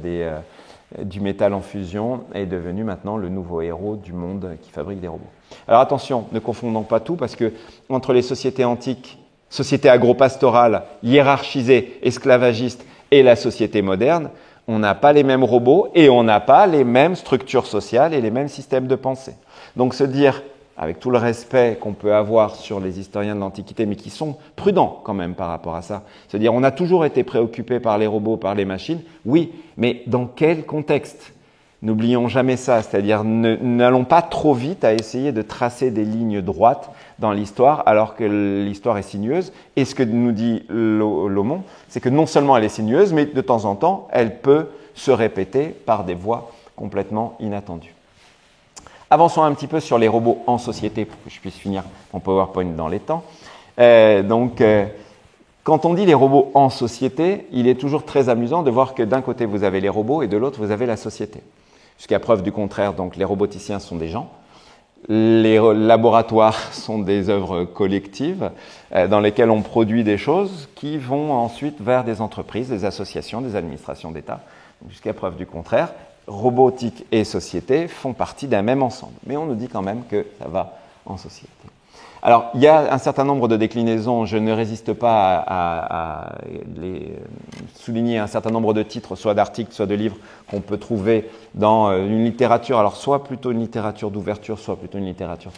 du métal en fusion, est devenu maintenant le nouveau héros du monde qui fabrique des robots. Alors attention, ne confondons pas tout, parce que entre les sociétés antiques, sociétés agro-pastorales, hiérarchisées, esclavagistes, et la société moderne, on n'a pas les mêmes robots et on n'a pas les mêmes structures sociales et les mêmes systèmes de pensée. Donc se dire, avec tout le respect qu'on peut avoir sur les historiens de l'Antiquité, mais qui sont prudents quand même par rapport à ça. C'est-à-dire, on a toujours été préoccupé par les robots, par les machines, oui, mais dans quel contexte? N'oublions jamais ça, c'est-à-dire n'allons pas trop vite à essayer de tracer des lignes droites dans l'histoire alors que l'histoire est sinueuse. Et ce que nous dit Lomon, c'est que non seulement elle est sinueuse, mais de temps en temps, elle peut se répéter par des voies complètement inattendues. Avançons un petit peu sur les robots en société pour que je puisse finir mon PowerPoint dans les temps. Quand on dit les robots en société, il est toujours très amusant de voir que d'un côté vous avez les robots et de l'autre vous avez la société. Jusqu'à preuve du contraire, donc les roboticiens sont des gens, les laboratoires sont des œuvres collectives dans lesquelles on produit des choses qui vont ensuite vers des entreprises, des associations, des administrations d'État. Jusqu'à preuve du contraire, robotique et société font partie d'un même ensemble. Mais on nous dit quand même que ça va en société. Alors, il y a un certain nombre de déclinaisons, je ne résiste pas à souligner un certain nombre de titres, soit d'articles, soit de livres, qu'on peut trouver dans une littérature, alors soit plutôt une littérature d'ouverture, soit plutôt une littérature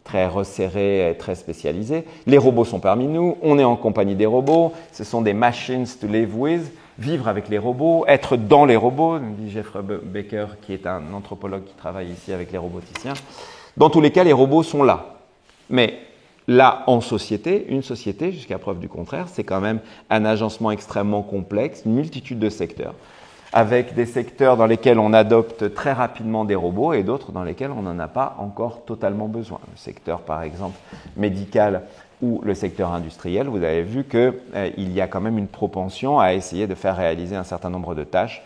très resserrée et très spécialisée. Les robots sont parmi nous, on est en compagnie des robots, ce sont des machines to live with, vivre avec les robots, être dans les robots, dit Jeffrey Baker, qui est un anthropologue qui travaille ici avec les roboticiens. Dans tous les cas, les robots sont là. Mais là, en société, une société, jusqu'à preuve du contraire, c'est quand même un agencement extrêmement complexe, une multitude de secteurs, avec des secteurs dans lesquels on adopte très rapidement des robots et d'autres dans lesquels on n'en a pas encore totalement besoin. Le secteur, par exemple, médical ou le secteur industriel, vous avez vu qu'il y a quand même une propension à essayer de faire réaliser un certain nombre de tâches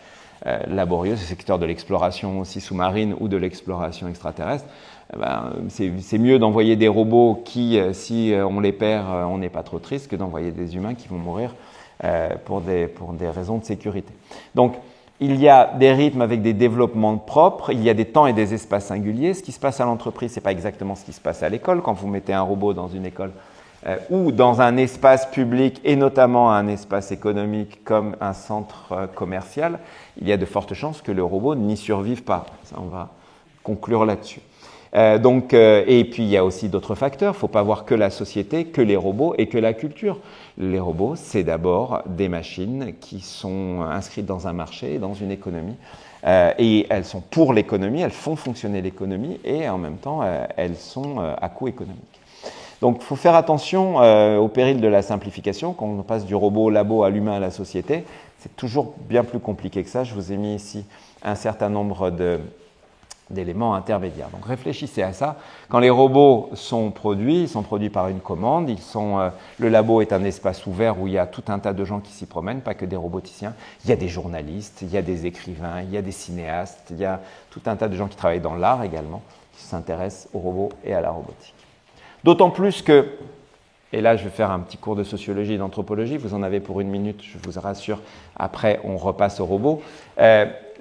laborieuses, le secteur de l'exploration aussi sous-marine ou de l'exploration extraterrestre. C'est mieux d'envoyer des robots qui, si on les perd, on n'est pas trop triste, que d'envoyer des humains qui vont mourir pour des raisons de sécurité. Donc, il y a des rythmes avec des développements propres, il y a des temps et des espaces singuliers. Ce qui se passe à l'entreprise, ce n'est pas exactement ce qui se passe à l'école. Quand vous mettez un robot dans une école ou dans un espace public, et notamment un espace économique comme un centre commercial, il y a de fortes chances que le robot n'y survive pas. Ça, on va conclure là-dessus. Et puis il y a aussi d'autres facteurs. Il ne faut pas voir que la société, que les robots et que la culture. Les robots, c'est d'abord des machines qui sont inscrites dans un marché, dans une économie. Et elles sont pour l'économie, elles font fonctionner l'économie et en même temps, elles sont à coût économique. Donc il faut faire attention au péril de la simplification. Quand on passe du robot au labo à l'humain à la société, c'est toujours bien plus compliqué que ça. Je vous ai mis ici un certain nombre d'éléments intermédiaires. Donc réfléchissez à ça. Quand les robots sont produits, ils sont produits par une commande. Le labo est un espace ouvert où il y a tout un tas de gens qui s'y promènent, pas que des roboticiens. Il y a des journalistes, il y a des écrivains, il y a des cinéastes, il y a tout un tas de gens qui travaillent dans l'art également, qui s'intéressent aux robots et à la robotique. D'autant plus que, et là je vais faire un petit cours de sociologie et d'anthropologie, vous en avez pour 1 minute, je vous rassure, après on repasse aux robots.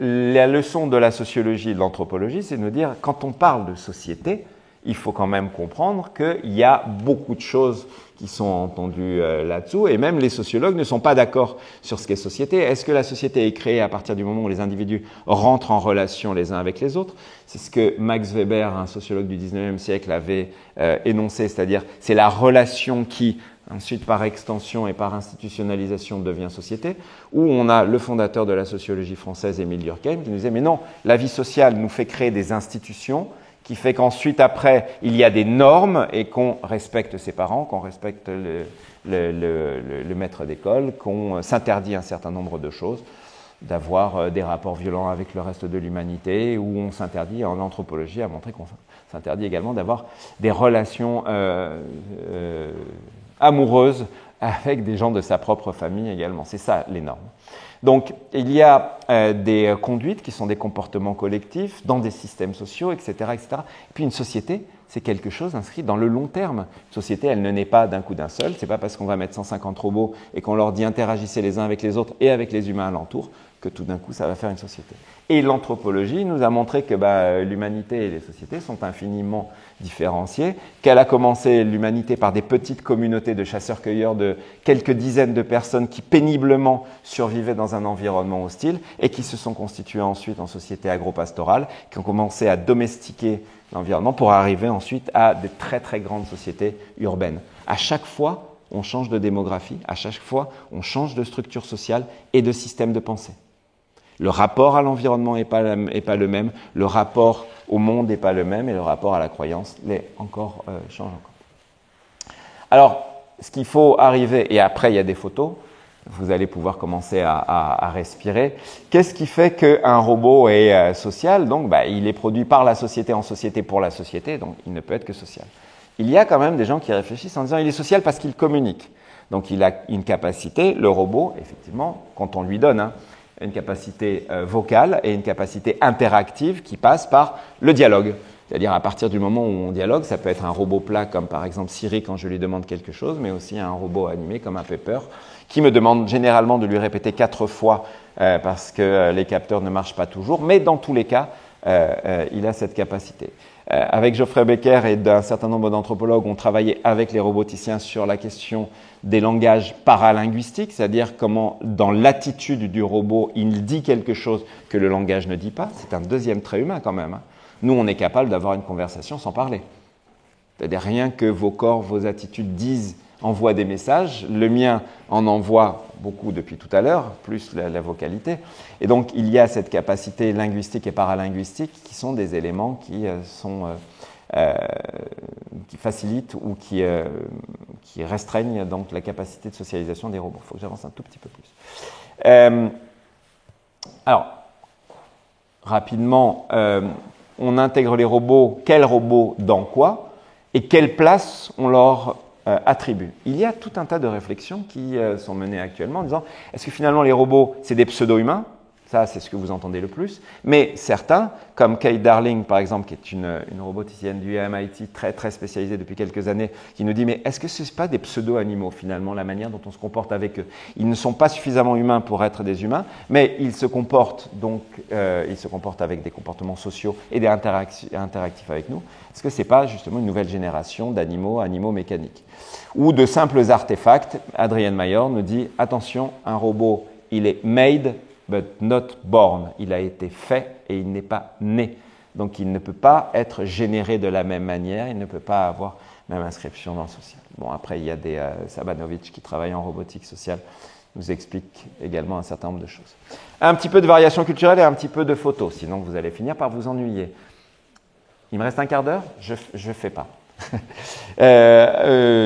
La leçon de la sociologie et de l'anthropologie, c'est de nous dire, quand on parle de société, il faut quand même comprendre qu'il y a beaucoup de choses qui sont entendues là-dessous, et même les sociologues ne sont pas d'accord sur ce qu'est société. Est-ce que la société est créée à partir du moment où les individus rentrent en relation les uns avec les autres? C'est ce que Max Weber, un sociologue du 19e siècle, avait énoncé, c'est-à-dire c'est la relation qui, ensuite par extension et par institutionnalisation, devient société, où on a le fondateur de la sociologie française, Émile Durkheim, qui nous disait « Mais non, la vie sociale nous fait créer des institutions qui fait qu'ensuite, après, il y a des normes et qu'on respecte ses parents, qu'on respecte le maître d'école, qu'on s'interdit un certain nombre de choses, d'avoir des rapports violents avec le reste de l'humanité, ou on s'interdit, en anthropologie, à montrer qu'on s'interdit également d'avoir des relations amoureuses avec des gens de sa propre famille également. C'est ça, les normes. Donc, il y a des conduites qui sont des comportements collectifs dans des systèmes sociaux, etc., etc. Et puis, une société, c'est quelque chose inscrit dans le long terme. Une société, elle ne naît pas d'un coup d'un seul. Ce n'est pas parce qu'on va mettre 150 robots et qu'on leur dit interagissez les uns avec les autres et avec les humains alentour que tout d'un coup, ça va faire une société. Et l'anthropologie nous a montré que l'humanité et les sociétés sont infiniment différenciées, qu'elle a commencé l'humanité par des petites communautés de chasseurs-cueilleurs de quelques dizaines de personnes qui péniblement survivaient dans un environnement hostile et qui se sont constituées ensuite en sociétés agropastorales, qui ont commencé à domestiquer l'environnement pour arriver ensuite à de très très grandes sociétés urbaines. À chaque fois, on change de démographie, à chaque fois, on change de structure sociale et de système de pensée. Le rapport à l'environnement n'est pas le même, le rapport au monde n'est pas le même, et le rapport à la croyance change encore. Alors, ce qu'il faut arriver, et après il y a des photos, vous allez pouvoir commencer à respirer. Qu'est-ce qui fait qu'un robot est social? Donc, il est produit par la société, en société, pour la société, donc il ne peut être que social. Il y a quand même des gens qui réfléchissent en disant il est social parce qu'il communique. Donc, il a une capacité, le robot, effectivement, quand on lui donne, une capacité vocale et une capacité interactive qui passe par le dialogue. C'est-à-dire à partir du moment où on dialogue, ça peut être un robot plat comme par exemple Siri quand je lui demande quelque chose, mais aussi un robot animé comme un Pepper qui me demande généralement de lui répéter 4 fois parce que les capteurs ne marchent pas toujours, mais dans tous les cas, il a cette capacité. Avec Geoffrey Becker et d'un certain nombre d'anthropologues, on travaillait avec les roboticiens sur la question des langages paralinguistiques, c'est-à-dire comment, dans l'attitude du robot, il dit quelque chose que le langage ne dit pas. C'est un deuxième trait humain quand même. Nous, on est capable d'avoir une conversation sans parler. C'est-à-dire rien que vos corps, vos attitudes disent, envoient des messages. Le mien en envoie beaucoup depuis tout à l'heure, plus la vocalité. Et donc, il y a cette capacité linguistique et paralinguistique qui sont des éléments qui facilitent ou qui restreignent donc la capacité de socialisation des robots. Il faut que j'avance un tout petit peu plus. Alors, rapidement, on intègre les robots, quels robots dans quoi, et quelle place on leur attribue. Il y a tout un tas de réflexions qui sont menées actuellement en disant, est-ce que finalement les robots, c'est des pseudo-humains? Ça, c'est ce que vous entendez le plus. Mais certains, comme Kate Darling, par exemple, qui est une roboticienne du MIT très, très spécialisée depuis quelques années, qui nous dit, mais est-ce que ce n'est pas des pseudo-animaux, finalement, la manière dont on se comporte avec eux? Ils ne sont pas suffisamment humains pour être des humains, mais ils se comportent avec des comportements sociaux et des interactifs avec nous. Est-ce que ce n'est pas justement une nouvelle génération d'animaux mécaniques? Ou de simples artefacts? Adrienne Mayor nous dit, attention, un robot, il est made, but not born. Il a été fait et il n'est pas né. Donc, il ne peut pas être généré de la même manière, il ne peut pas avoir la même inscription dans le social. Bon, après, il y a des Sabanovic qui travaillent en robotique sociale, nous expliquent également un certain nombre de choses. Un petit peu de variation culturelle et un petit peu de photos, sinon vous allez finir par vous ennuyer. Il me reste un quart d'heure? Je ne fais pas.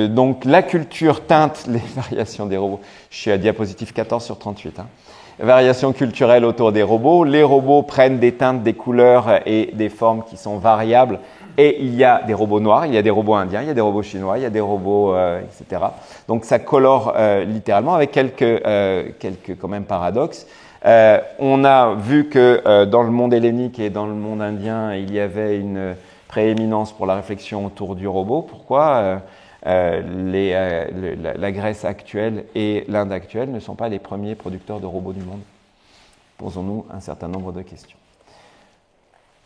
Donc, la culture teinte les variations des robots. Je suis à diapositive 14 sur 38. Variations culturelles autour des robots. Les robots prennent des teintes, des couleurs et des formes qui sont variables. Et il y a des robots noirs, il y a des robots indiens, il y a des robots chinois, il y a des robots, etc. Donc ça colore littéralement avec quelques quand même paradoxes. On a vu que dans le monde hellénique et dans le monde indien, il y avait une prééminence pour la réflexion autour du robot. Pourquoi la Grèce actuelle et l'Inde actuelle ne sont pas les premiers producteurs de robots du monde? Posons-nous un certain nombre de questions.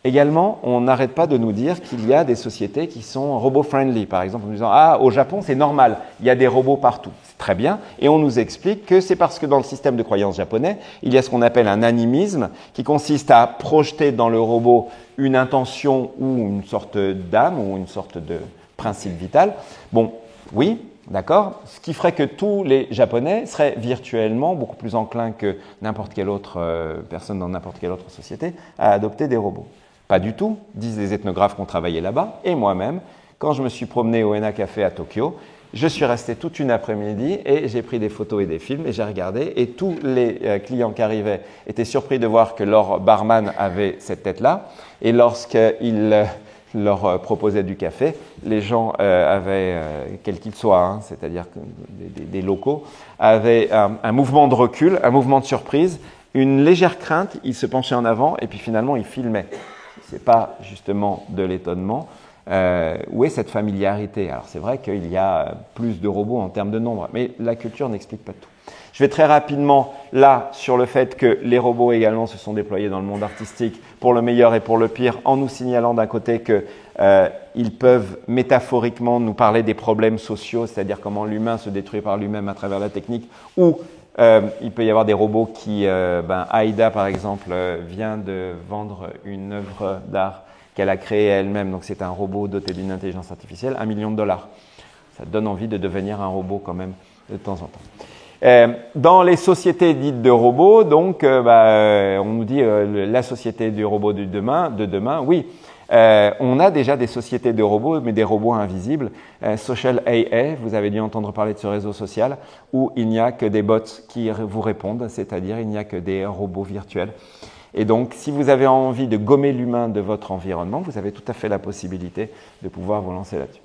Également, on n'arrête pas de nous dire qu'il y a des sociétés qui sont robot-friendly. Par exemple, en nous disant « Ah, au Japon, c'est normal, il y a des robots partout. » C'est très bien. Et on nous explique que c'est parce que dans le système de croyance japonais, il y a ce qu'on appelle un animisme qui consiste à projeter dans le robot une intention ou une sorte d'âme ou une sorte de principe vital. Bon, oui, d'accord. Ce qui ferait que tous les Japonais seraient virtuellement beaucoup plus enclins que n'importe quelle autre personne dans n'importe quelle autre société à adopter des robots. Pas du tout, disent les ethnographes qui ont travaillé là-bas. Et moi-même, quand je me suis promené au Ena Café à Tokyo, je suis resté toute une après-midi et j'ai pris des photos et des films et j'ai regardé. Et tous les clients qui arrivaient étaient surpris de voir que leur barman avait cette tête-là. Et lorsqu'il leur proposait du café, les gens avaient, quel qu'il soit, c'est-à-dire des locaux, avaient un mouvement de recul, un mouvement de surprise, une légère crainte, ils se penchaient en avant et puis finalement ils filmaient. Ce n'est pas justement de l'étonnement. Où est cette familiarité? Alors c'est vrai qu'il y a plus de robots en termes de nombre, mais la culture n'explique pas tout. Je vais très rapidement là sur le fait que les robots également se sont déployés dans le monde artistique pour le meilleur et pour le pire, en nous signalant d'un côté qu'ils peuvent métaphoriquement nous parler des problèmes sociaux, c'est-à-dire comment l'humain se détruit par lui-même à travers la technique, ou il peut y avoir des robots qui, Aïda par exemple, vient de vendre une œuvre d'art qu'elle a créée elle-même, donc c'est un robot doté d'une intelligence artificielle, $1 million. Ça donne envie de devenir un robot quand même de temps en temps. Dans les sociétés dites de robots, donc, on nous dit la société du robot de demain, oui. On a déjà des sociétés de robots, mais des robots invisibles. Social AA, vous avez dû entendre parler de ce réseau social, où il n'y a que des bots qui vous répondent, c'est-à-dire il n'y a que des robots virtuels. Et donc, si vous avez envie de gommer l'humain de votre environnement, vous avez tout à fait la possibilité de pouvoir vous lancer là-dessus.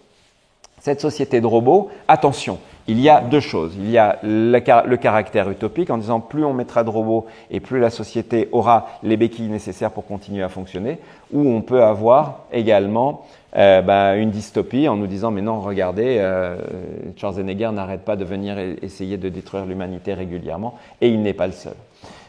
Cette société de robots, attention, il y a deux choses. Il y a le caractère utopique en disant plus on mettra de robots et plus la société aura les béquilles nécessaires pour continuer à fonctionner, ou on peut avoir également une dystopie en nous disant mais non, regardez, Schwarzenegger n'arrête pas de venir essayer de détruire l'humanité régulièrement et il n'est pas le seul.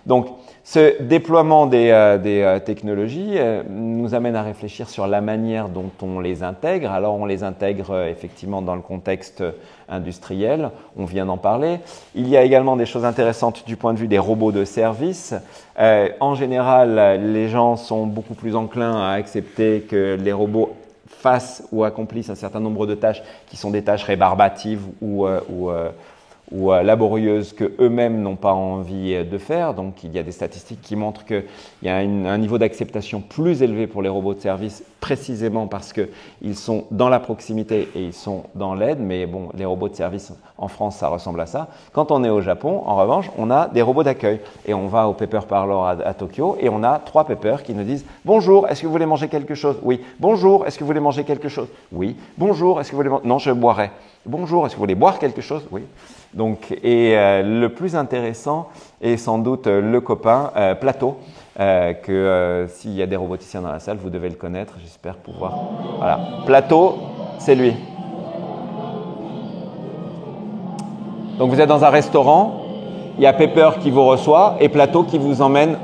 Donc, ce déploiement des technologies nous amène à réfléchir sur la manière dont on les intègre. Alors, on les intègre effectivement dans le contexte industriel, on vient d'en parler. Il y a également des choses intéressantes du point de vue des robots de service. En général, les gens sont beaucoup plus enclins à accepter que les robots fassent ou accomplissent un certain nombre de tâches qui sont des tâches rébarbatives ou laborieuses qu'eux-mêmes n'ont pas envie de faire. Donc, il y a des statistiques qui montrent qu'il y a un niveau d'acceptation plus élevé pour les robots de service, précisément parce qu'ils sont dans la proximité et ils sont dans l'aide. Mais bon, les robots de service en France, ça ressemble à ça. Quand on est au Japon, en revanche, on a des robots d'accueil. Et on va au Pepper Parlor à Tokyo et on a 3 Peppers qui nous disent « Bonjour, est-ce que vous voulez manger quelque chose ?»« Oui. »« Bonjour, est-ce que vous voulez manger quelque chose ?»« Oui. »« Bonjour, est-ce que vous voulez manger… »« Non, je boirai. »« Bonjour, est-ce que vous voulez boire quelque chose ?»« Oui. » Donc, le plus intéressant est sans doute le copain Plateau, que s'il y a des roboticiens dans la salle, vous devez le connaître, j'espère pouvoir… Voilà, Plateau, c'est lui. Donc, vous êtes dans un restaurant, il y a Pepper qui vous reçoit et Plateau qui vous emmène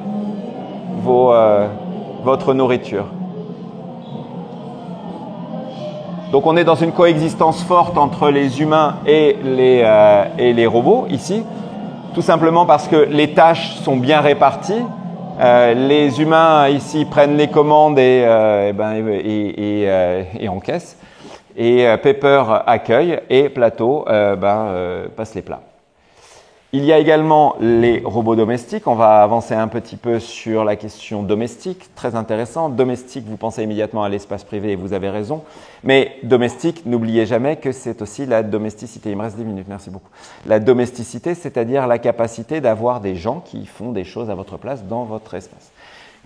votre nourriture. Donc on est dans une coexistence forte entre les humains et les robots ici, tout simplement parce que les tâches sont bien réparties. Les humains ici prennent les commandes et encaissent. Et Pepper accueille et Plateau passe les plats. Il y a également les robots domestiques. On va avancer un petit peu sur la question domestique, très intéressant. Domestique, vous pensez immédiatement à l'espace privé et vous avez raison. Mais domestique, n'oubliez jamais que c'est aussi la domesticité. Il me reste 10 minutes, merci beaucoup. La domesticité, c'est-à-dire la capacité d'avoir des gens qui font des choses à votre place dans votre espace.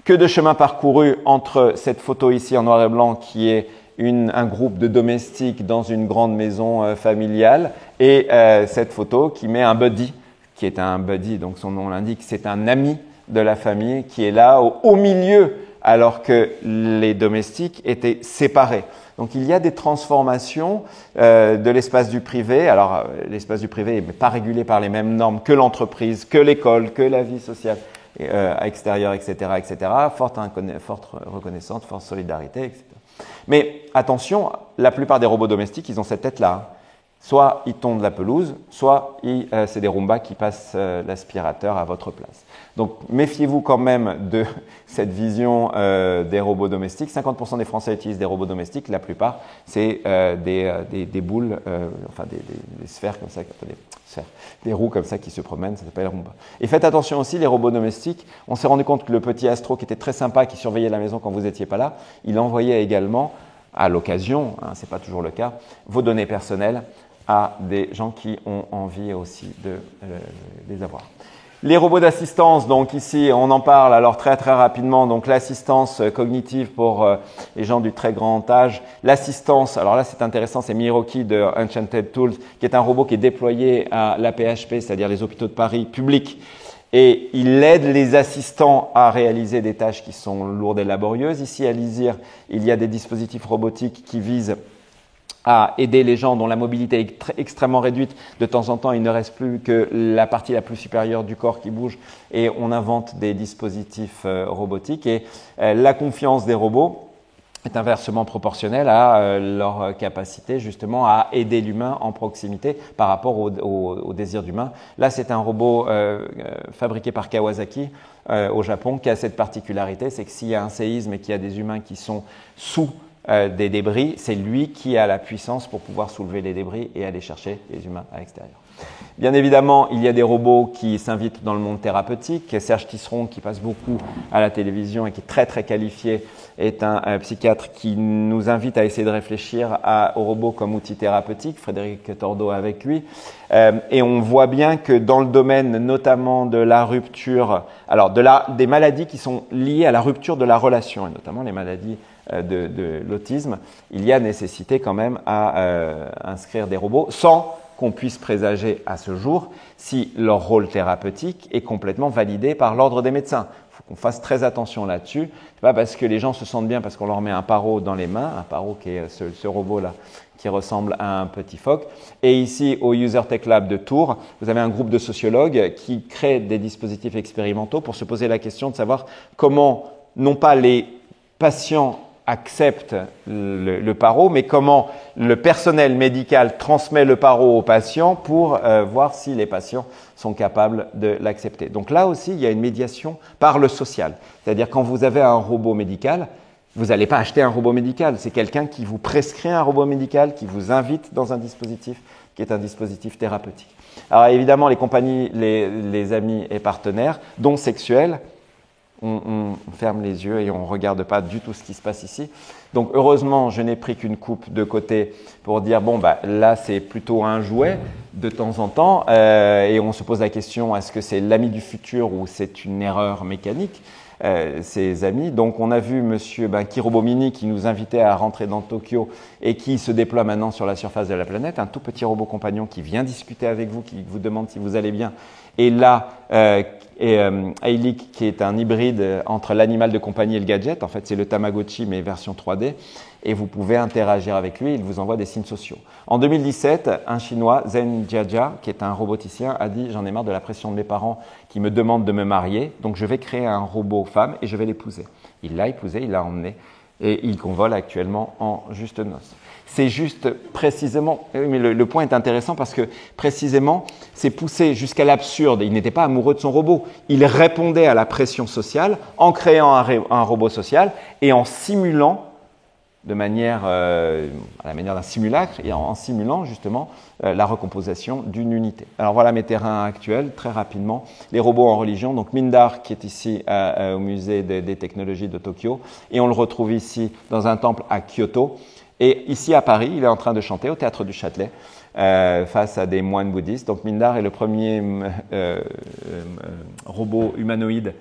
Que de chemin parcouru entre cette photo ici en noir et blanc qui est un groupe de domestiques dans une grande maison familiale et cette photo qui met un buddy, qui est un buddy, donc son nom l'indique, c'est un ami de la famille qui est là au milieu alors que les domestiques étaient séparés. Donc il y a des transformations de l'espace du privé. Alors l'espace du privé n'est pas régulé par les mêmes normes que l'entreprise, que l'école, que la vie sociale extérieure, etc., etc. Forte reconnaissance, forte solidarité, etc. Mais attention, la plupart des robots domestiques, ils ont cette tête-là. Soit ils tondent la pelouse, soit c'est des Roomba qui passent l'aspirateur à votre place. Donc méfiez-vous quand même de cette vision des robots domestiques. 50% des Français utilisent des robots domestiques. La plupart, c'est des boules, des sphères comme ça, des roues comme ça qui se promènent. Ça s'appelle Roomba. Et faites attention aussi, les robots domestiques. On s'est rendu compte que le petit Astro, qui était très sympa, qui surveillait la maison quand vous n'étiez pas là, il envoyait également, à l'occasion, ce n'est pas toujours le cas, vos données personnelles à des gens qui ont envie aussi de les avoir. Les robots d'assistance, donc ici on en parle alors très rapidement, donc l'assistance cognitive pour les gens du très grand âge. L'assistance, alors là c'est intéressant, c'est Miroki de Enchanted Tools, qui est un robot qui est déployé à l'AP-HP, c'est-à-dire les hôpitaux de Paris publics, et il aide les assistants à réaliser des tâches qui sont lourdes et laborieuses. Ici à l'ISIR, il y a des dispositifs robotiques qui visent à aider les gens dont la mobilité est extrêmement réduite. De temps en temps, il ne reste plus que la partie la plus supérieure du corps qui bouge et on invente des dispositifs robotiques. Et la confiance des robots est inversement proportionnelle à leur capacité justement à aider l'humain en proximité par rapport au désir d'humain. Là, c'est un robot fabriqué par Kawasaki au Japon qui a cette particularité, c'est que s'il y a un séisme et qu'il y a des humains qui sont sous des débris, c'est lui qui a la puissance pour pouvoir soulever les débris et aller chercher les humains à l'extérieur. Bien évidemment, il y a des robots qui s'invitent dans le monde thérapeutique. Serge Tisseron, qui passe beaucoup à la télévision et qui est très très qualifié, est un psychiatre qui nous invite à essayer de réfléchir aux robots comme outil thérapeutique. Frédéric Tordeau avec lui. Et on voit bien que dans le domaine notamment de la rupture, alors des maladies qui sont liées à la rupture de la relation, et notamment les maladies de l'autisme, il y a nécessité quand même à inscrire des robots sans qu'on puisse présager à ce jour si leur rôle thérapeutique est complètement validé par l'ordre des médecins. Il faut qu'on fasse très attention là-dessus. C'est pas parce que les gens se sentent bien parce qu'on leur met un paro dans les mains, un paro qui est ce robot-là qui ressemble à un petit phoque. Et ici, au User Tech Lab de Tours, vous avez un groupe de sociologues qui créent des dispositifs expérimentaux pour se poser la question de savoir comment, non pas les patients accepte le paro, mais comment le personnel médical transmet le paro aux patients pour voir si les patients sont capables de l'accepter. Donc là aussi, il y a une médiation par le social. C'est-à-dire quand vous avez un robot médical, vous n'allez pas acheter un robot médical. C'est quelqu'un qui vous prescrit un robot médical, qui vous invite dans un dispositif qui est un dispositif thérapeutique. Alors évidemment, les compagnies, les amis et partenaires, dont sexuels, on ferme les yeux et on ne regarde pas du tout ce qui se passe ici. Donc heureusement, je n'ai pris qu'une coupe de côté pour dire, bon, bah, là, c'est plutôt un jouet de temps en temps. Et on se pose la question, est-ce que c'est l'ami du futur ou c'est une erreur mécanique, ces amis. Donc on a vu monsieur Kirobomini qui nous invitait à rentrer dans Tokyo et qui se déploie maintenant sur la surface de la planète. Un tout petit robot compagnon qui vient discuter avec vous, qui vous demande si vous allez bien. Et là, Eilik, qui est un hybride entre l'animal de compagnie et le gadget. En fait, c'est le Tamagotchi, mais version 3D. Et vous pouvez interagir avec lui, il vous envoie des signes sociaux. En 2017, un Chinois, Zheng Jiajia, qui est un roboticien, a dit « J'en ai marre de la pression de mes parents qui me demandent de me marier, donc je vais créer un robot femme et je vais l'épouser. » Il l'a épousé, il l'a emmené et il convole actuellement en juste noces. C'est juste précisément, mais le point est intéressant parce que précisément, c'est poussé jusqu'à l'absurde. Il n'était pas amoureux de son robot. Il répondait à la pression sociale en créant un robot social et en simulant, à la manière d'un simulacre, et en simulant justement la recomposition d'une unité. Alors voilà mes terrains actuels, très rapidement. Les robots en religion, donc Mindar qui est ici au musée des technologies de Tokyo, et on le retrouve ici dans un temple à Kyoto. Et ici à Paris, il est en train de chanter au Théâtre du Châtelet face à des moines bouddhistes. Donc Mindar est le premier robot humanoïde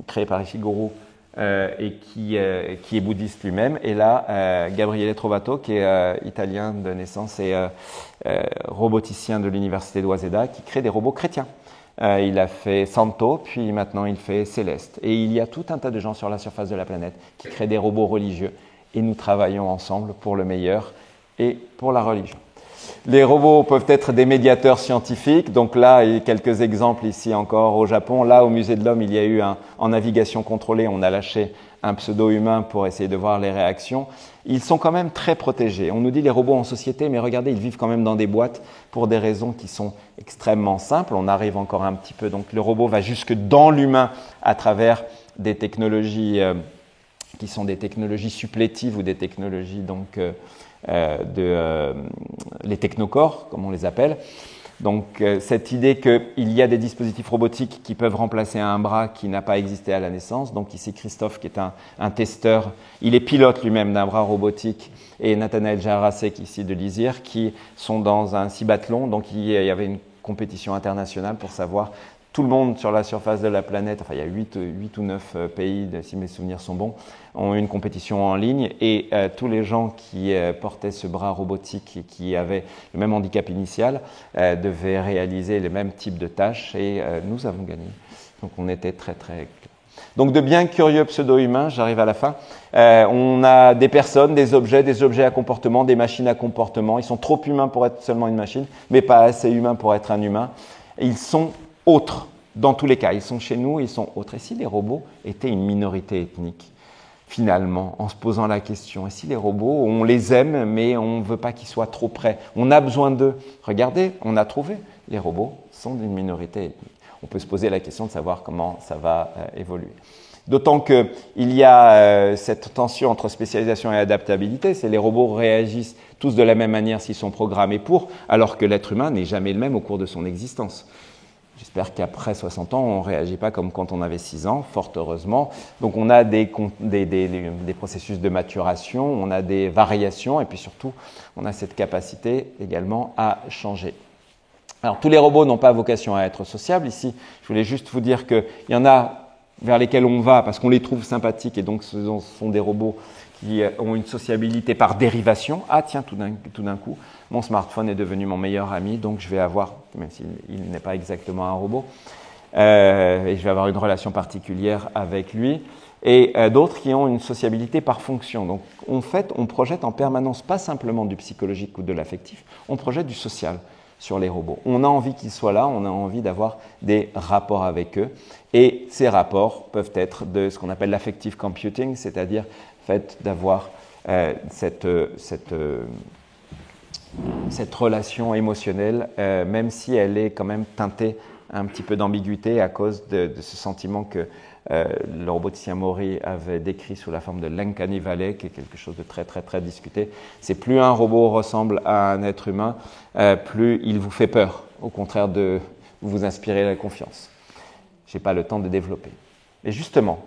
créé par Ishiguro et qui est bouddhiste lui-même. Et là, Gabriele Trovato, qui est italien de naissance et roboticien de l'université de Waseda, qui crée des robots chrétiens. Il a fait Santo, puis maintenant il fait Céleste. Et il y a tout un tas de gens sur la surface de la planète qui créent des robots religieux. Et nous travaillons ensemble pour le meilleur et pour la religion. Les robots peuvent être des médiateurs scientifiques. Donc là, il y a quelques exemples ici encore au Japon. Là, au Musée de l'Homme, il y a eu en navigation contrôlée, on a lâché un pseudo-humain pour essayer de voir les réactions. Ils sont quand même très protégés. On nous dit les robots en société, mais regardez, ils vivent quand même dans des boîtes pour des raisons qui sont extrêmement simples. On arrive encore un petit peu. Donc le robot va jusque dans l'humain à travers des technologies qui sont des technologies supplétives ou des technologies donc les technocorps, comme on les appelle. Donc cette idée qu'il y a des dispositifs robotiques qui peuvent remplacer un bras qui n'a pas existé à la naissance. Donc ici Christophe qui est un testeur, il est pilote lui-même d'un bras robotique, et Nathanaël Jarasek ici de l'ISIR qui sont dans un cibathlon. Donc il y avait une compétition internationale pour savoir tout le monde sur la surface de la planète, enfin il y a 8 ou 9 pays, si mes souvenirs sont bons, ont eu une compétition en ligne et tous les gens qui portaient ce bras robotique et qui avaient le même handicap initial devaient réaliser le même type de tâches et nous avons gagné. Donc on était très très... Donc de bien curieux pseudo-humains, j'arrive à la fin. On a des personnes, des objets à comportement, des machines à comportement. Ils sont trop humains pour être seulement une machine, mais pas assez humains pour être un humain. Et ils sont autres, dans tous les cas. Ils sont chez nous, ils sont autres. Et si les robots étaient une minorité ethnique, finalement, en se posant la question, et si les robots, on les aime, mais on ne veut pas qu'ils soient trop près, on a besoin d'eux. Regardez, on a trouvé, les robots sont d'une minorité ethnique. On peut se poser la question de savoir comment ça va évoluer. D'autant qu'il y a cette tension entre spécialisation et adaptabilité, c'est les robots réagissent tous de la même manière s'ils sont programmés pour, alors que l'être humain n'est jamais le même au cours de son existence. J'espère qu'après 60 ans, on ne réagit pas comme quand on avait 6 ans, fort heureusement. Donc on a des processus de maturation, on a des variations, et puis surtout, on a cette capacité également à changer. Alors tous les robots n'ont pas vocation à être sociables. Ici, je voulais juste vous dire qu'il y en a vers lesquels on va parce qu'on les trouve sympathiques, et donc ce sont des robots qui ont une sociabilité par dérivation. Ah tiens, tout d'un coup, mon smartphone est devenu mon meilleur ami, donc je vais avoir, même s'il n'est pas exactement un robot, et je vais avoir une relation particulière avec lui. Et d'autres qui ont une sociabilité par fonction. Donc en fait, on projette en permanence pas simplement du psychologique ou de l'affectif, on projette du social sur les robots. On a envie qu'ils soient là, on a envie d'avoir des rapports avec eux. Et ces rapports peuvent être de ce qu'on appelle l'affective computing, c'est-à-dire fait d'avoir cette relation émotionnelle, même si elle est quand même teintée un petit peu d'ambiguïté à cause de ce sentiment que le roboticien Maury avait décrit sous la forme de l'uncanny valley, qui est quelque chose de très très très discuté. C'est plus un robot ressemble à un être humain, plus il vous fait peur, au contraire de vous inspirer la confiance. Je n'ai pas le temps de développer. Et justement,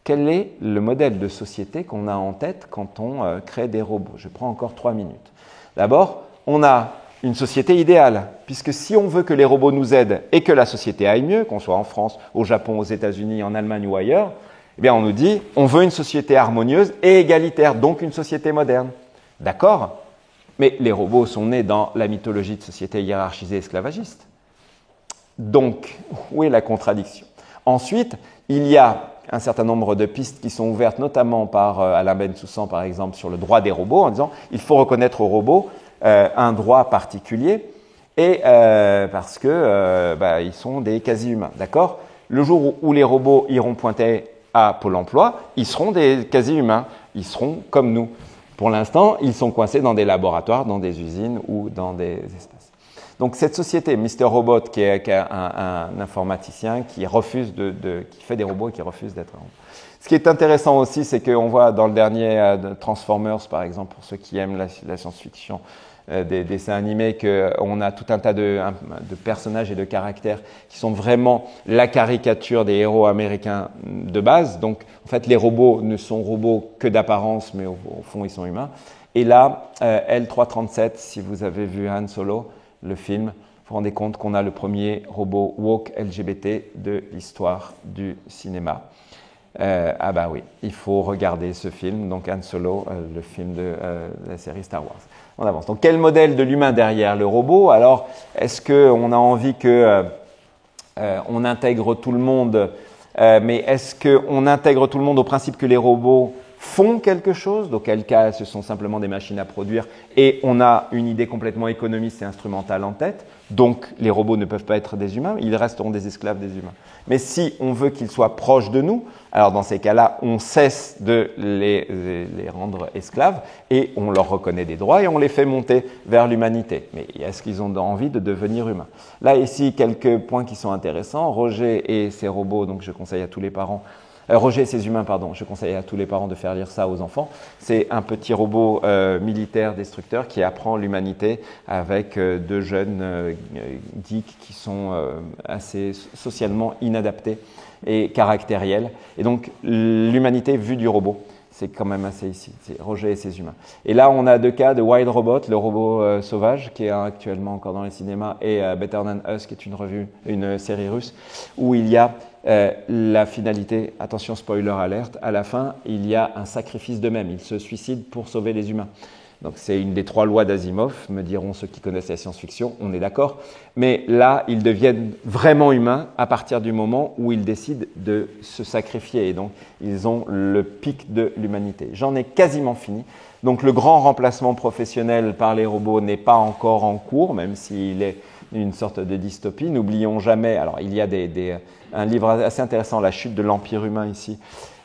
quel est le modèle de société qu'on a en tête quand on crée des robots? Je prends encore 3 minutes. D'abord, on a une société idéale, puisque si on veut que les robots nous aident et que la société aille mieux, qu'on soit en France, au Japon, aux États-Unis, en Allemagne ou ailleurs, eh bien on nous dit on veut une société harmonieuse et égalitaire, donc une société moderne. D'accord, mais les robots sont nés dans la mythologie de société hiérarchisée esclavagiste. Donc, où est la contradiction? Ensuite, il y a un certain nombre de pistes qui sont ouvertes, notamment par Alain Bensoussan, par exemple, sur le droit des robots, en disant il faut reconnaître aux robots un droit particulier, et parce que ils sont des quasi-humains, d'accord? Le jour où les robots iront pointer à Pôle emploi, ils seront des quasi-humains, ils seront comme nous. Pour l'instant, ils sont coincés dans des laboratoires, dans des usines ou dans des espaces. Donc cette société, Mr. Robot, qui est un informaticien qui fait des robots et qui refuse d'être un robot. Ce qui est intéressant aussi, c'est qu'on voit dans le dernier Transformers, par exemple, pour ceux qui aiment la science-fiction, des dessins animés, qu'on a tout un tas de personnages et de caractères qui sont vraiment la caricature des héros américains de base. Donc, en fait, les robots ne sont robots que d'apparence, mais au fond, ils sont humains. Et là, L337, si vous avez vu Han Solo, le film, vous vous rendez compte qu'on a le premier robot woke LGBT de l'histoire du cinéma. Ah bah oui, il faut regarder ce film, donc Han Solo, le film de la série Star Wars. On avance. Donc quel modèle de l'humain derrière le robot? Alors, est-ce qu'on a envie qu'on intègre tout le monde, mais est-ce qu'on intègre tout le monde au principe que les robots font quelque chose, dans quel cas ce sont simplement des machines à produire, et on a une idée complètement économiste et instrumentale en tête, donc les robots ne peuvent pas être des humains, ils resteront des esclaves des humains. Mais si on veut qu'ils soient proches de nous, alors dans ces cas-là, on cesse de les rendre esclaves et on leur reconnaît des droits et on les fait monter vers l'humanité. Mais est-ce qu'ils ont envie de devenir humains? Là, ici, quelques points qui sont intéressants. Roger et ses robots, donc je conseille à tous les parents, Roger et ses humains, pardon, je conseille à tous les parents de faire lire ça aux enfants. C'est un petit robot militaire destructeur qui apprend l'humanité avec deux jeunes geeks qui sont assez socialement inadaptés et caractériels. Et donc, l'humanité vue du robot, c'est quand même assez ici. C'est Roger et ses humains. Et là, on a deux cas de Wild Robot, le robot sauvage, qui est actuellement encore dans les cinémas, et Better Than Us, qui est une série russe, où il y a la finalité, attention spoiler alerte, à la fin, il y a un sacrifice d'eux-mêmes. Ils se suicident pour sauver les humains. Donc c'est une des 3 lois d'Asimov, me diront ceux qui connaissent la science-fiction, on est d'accord. Mais là, ils deviennent vraiment humains à partir du moment où ils décident de se sacrifier. Et donc, ils ont le pic de l'humanité. J'en ai quasiment fini. Donc le grand remplacement professionnel par les robots n'est pas encore en cours, même s'il est une sorte de dystopie. N'oublions jamais, alors il y a un livre assez intéressant, La chute de l'Empire humain ici,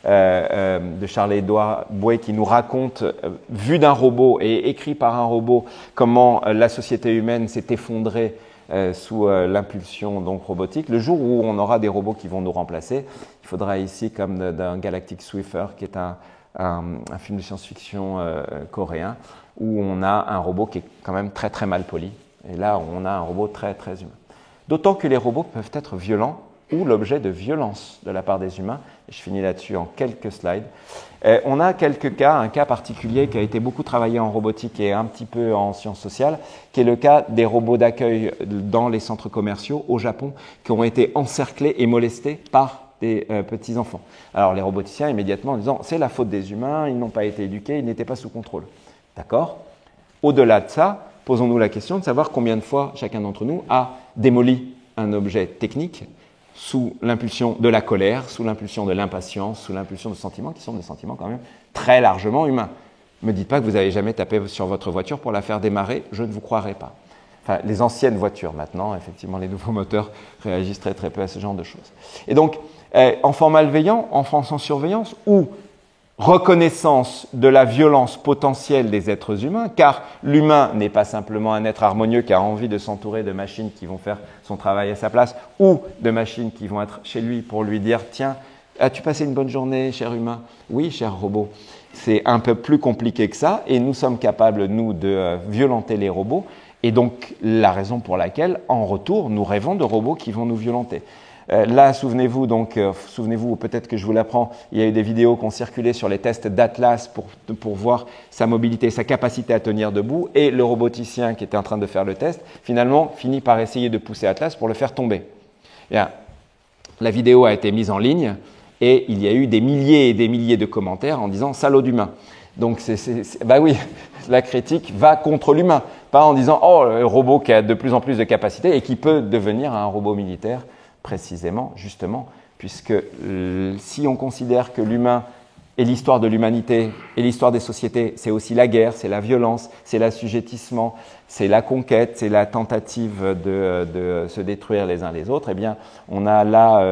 de Charles-Édouard Bouet, qui nous raconte, vu d'un robot et écrit par un robot, comment la société humaine s'est effondrée sous l'impulsion donc robotique. Le jour où on aura des robots qui vont nous remplacer, il faudra ici, comme dans Galactic Swiffer, qui est un film de science-fiction coréen, où on a un robot qui est quand même très très mal poli. Et là, on a un robot très très humain. D'autant que les robots peuvent être violents ou l'objet de violence de la part des humains. Et je finis là-dessus en quelques slides. On a quelques cas, un cas particulier qui a été beaucoup travaillé en robotique et un petit peu en sciences sociales, qui est le cas des robots d'accueil dans les centres commerciaux au Japon, qui ont été encerclés et molestés par des petits-enfants. Alors les roboticiens, immédiatement, en disant « c'est la faute des humains, ils n'ont pas été éduqués, ils n'étaient pas sous contrôle ». D'accord ? Au-delà de ça, posons-nous la question de savoir combien de fois chacun d'entre nous a démoli un objet technique sous l'impulsion de la colère, sous l'impulsion de l'impatience, sous l'impulsion de sentiments qui sont des sentiments quand même très largement humains. Ne me dites pas que vous n'avez jamais tapé sur votre voiture pour la faire démarrer, je ne vous croirai pas. Enfin, les anciennes voitures maintenant, effectivement, les nouveaux moteurs réagissent très très peu à ce genre de choses. Et donc, enfant malveillant, enfant sans surveillance ou reconnaissance de la violence potentielle des êtres humains, car l'humain n'est pas simplement un être harmonieux qui a envie de s'entourer de machines qui vont faire son travail à sa place, ou de machines qui vont être chez lui pour lui dire « Tiens, as-tu passé une bonne journée, cher humain ?»« Oui, cher robot. » C'est un peu plus compliqué que ça, et nous sommes capables, nous, de violenter les robots, et donc la raison pour laquelle, en retour, nous rêvons de robots qui vont nous violenter. Là, souvenez-vous, peut-être que je vous l'apprends, il y a eu des vidéos qui ont circulé sur les tests d'Atlas pour voir sa mobilité, sa capacité à tenir debout, et le roboticien qui était en train de faire le test, finalement, finit par essayer de pousser Atlas pour le faire tomber. Bien, la vidéo a été mise en ligne, et il y a eu des milliers et des milliers de commentaires en disant « salaud d'humain ». Donc, bah oui, la critique va contre l'humain, pas en disant « oh, le robot qui a de plus en plus de capacités et qui peut devenir un robot militaire ». Précisément, justement, puisque si on considère que l'humain est l'histoire de l'humanité et l'histoire des sociétés, c'est aussi la guerre, c'est la violence, c'est l'assujettissement, c'est la conquête, c'est la tentative de se détruire les uns les autres, eh bien, on a là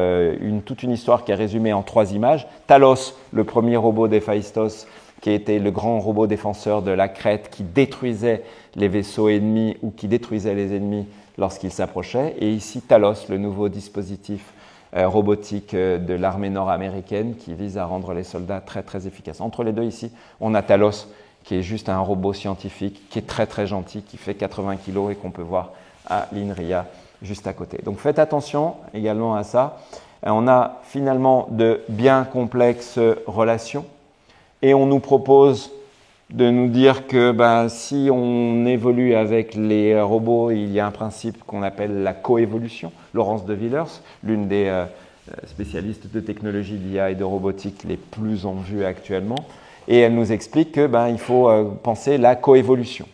toute une histoire qui est résumée en 3 images. Talos, le premier robot d'Héphaïstos, qui était le grand robot défenseur de la Crète, qui détruisait les vaisseaux ennemis ou qui détruisait les ennemis lorsqu'il s'approchait. Et ici, Talos, le nouveau dispositif robotique de l'armée nord-américaine qui vise à rendre les soldats très, très efficaces. Entre les deux, ici, on a Talos, qui est juste un robot scientifique, qui est très, très gentil, qui fait 80 kg et qu'on peut voir à l'INRIA juste à côté. Donc, faites attention également à ça. On a finalement de bien complexes relations et on nous propose de nous dire que si on évolue avec les robots, il y a un principe qu'on appelle la coévolution. Laurence de Villers, l'une des spécialistes de technologie d'IA et de robotique les plus en vue actuellement, et elle nous explique que il faut penser la coévolution.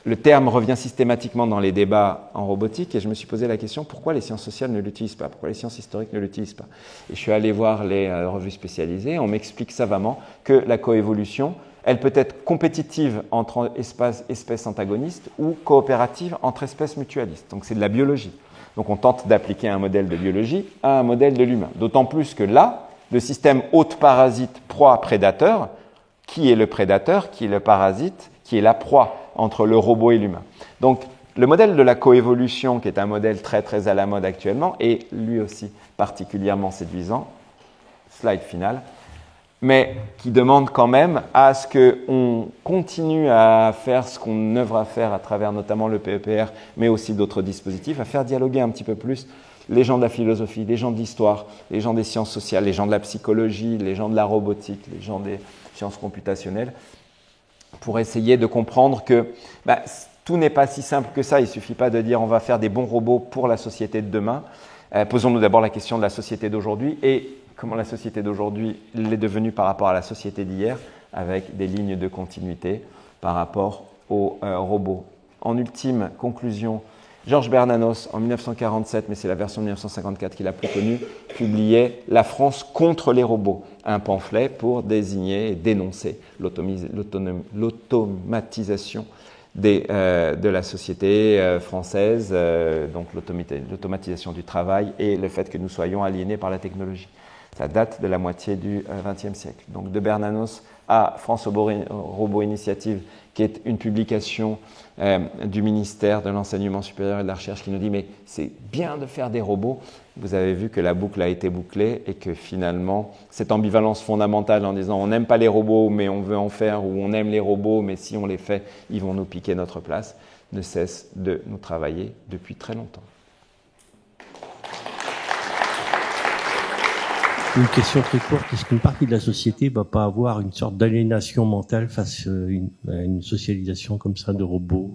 Le terme revient systématiquement dans les débats en robotique et je me suis posé la question pourquoi les sciences sociales ne l'utilisent pas, pourquoi les sciences historiques ne l'utilisent pas. Et je suis allé voir les revues spécialisées, on m'explique savamment que la coévolution, elle peut être compétitive entre espèces antagonistes ou coopérative entre espèces mutualistes. Donc c'est de la biologie. Donc on tente d'appliquer un modèle de biologie à un modèle de l'humain. D'autant plus que là, le système hôte-parasite proie-prédateur, qui est le prédateur, qui est le parasite, qui est la proie entre le robot et l'humain. Donc le modèle de la coévolution, qui est un modèle très très à la mode actuellement, est lui aussi particulièrement séduisant. Slide final. Mais qui demande quand même à ce qu'on continue à faire ce qu'on œuvre à faire à travers notamment le PEPR, mais aussi d'autres dispositifs, à faire dialoguer un petit peu plus les gens de la philosophie, les gens de l'histoire, les gens des sciences sociales, les gens de la psychologie, les gens de la robotique, les gens des sciences computationnelles, pour essayer de comprendre que tout n'est pas si simple que ça. Il ne suffit pas de dire on va faire des bons robots pour la société de demain. Posons-nous d'abord la question de la société d'aujourd'hui et comment la société d'aujourd'hui l'est devenue par rapport à la société d'hier, avec des lignes de continuité par rapport aux robots. En ultime conclusion, Georges Bernanos, en 1947, mais c'est la version de 1954 qu'il a plus connue, publiait « La France contre les robots », un pamphlet pour désigner et dénoncer l'automatisation de la société française, donc l'automatisation du travail et le fait que nous soyons aliénés par la technologie. Ça date de la moitié du XXe siècle. Donc de Bernanos à France Robot Initiative, qui est une publication du ministère de l'Enseignement supérieur et de la Recherche qui nous dit « mais c'est bien de faire des robots ». Vous avez vu que la boucle a été bouclée et que finalement, cette ambivalence fondamentale en disant « on n'aime pas les robots, mais on veut en faire » ou « on aime les robots, mais si on les fait, ils vont nous piquer notre place », ne cesse de nous travailler depuis très longtemps. Une question très courte, est-ce qu'une partie de la société ne va pas avoir une sorte d'aliénation mentale face à une socialisation comme ça de robots?